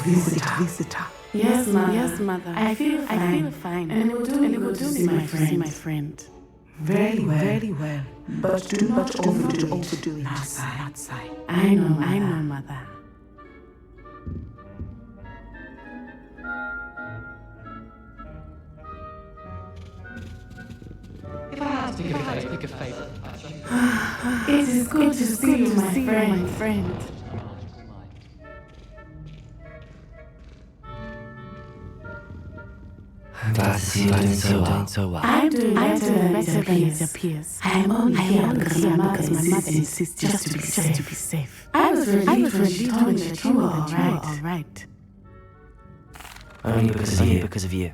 visitor. Yes, mother. I feel fine. And it will do to see my friend. Very well. But do not overdo it outside. I know, mother. If I had to pick a favorite. It is good to see you, my friend. I'm glad to see you doing so well. I'm doing better than it appears. I am only here because my mother insists just to be safe. I was relieved when she told me that you were all right. Only because of you.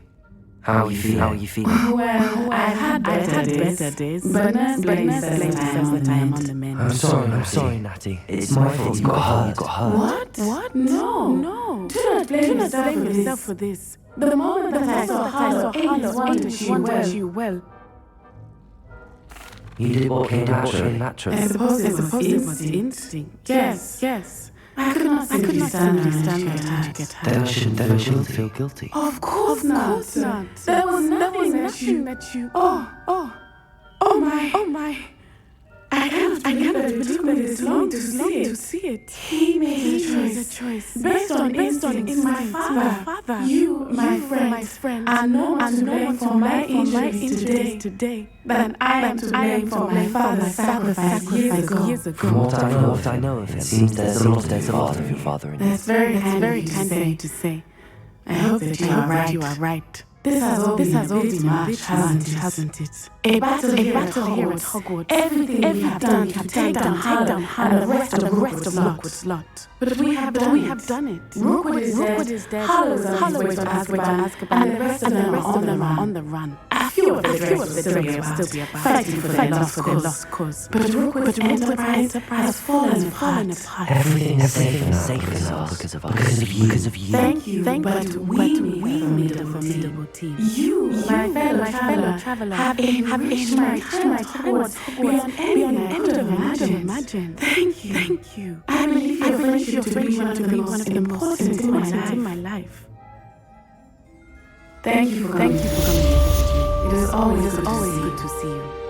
How are you feeling? Well, I've had better days, but nurse blames that I am on the mend. I'm sorry, Natty. It's my fault you got hurt. What? No. Do not blame yourself for this. The moment that I saw Harlow, Amy's wanted you well. You did what came naturally. I suppose it was instinct. Yes. I could not simply stand and get hurt. Then I shouldn't feel guilty. Of course not. There was nothing that you... Oh my... I cannot believe that it's long to see it. He made a choice. Based on instincts, my father. You, my friend, are no one to blame for my injuries today than I am to blame for my father's sacrifice years ago. From what I know of him, it seems there's a lot of your father in you. That's very kind to say. I hope that you are right. This has all been March, hasn't it? A battle here at Hogwarts. Everything we have done to take down Harlow and the rest of Rookwood's lot. But we have done it. Rookwood is dead. Harlow is on his way to Azkaban, and the rest of them are on the run. A few of the rest will still be about fighting for their lost cause. But Rookwood's enterprise has fallen apart. Everything is safe now because of you. Thank you, but we made a formidable team. You, my fellow traveler, have enriched my time at Hogwarts beyond any could have imagined. Thank you. I believe your friendship to be one of the most important in my life. Thank you for coming to visit me. It is always good to see you.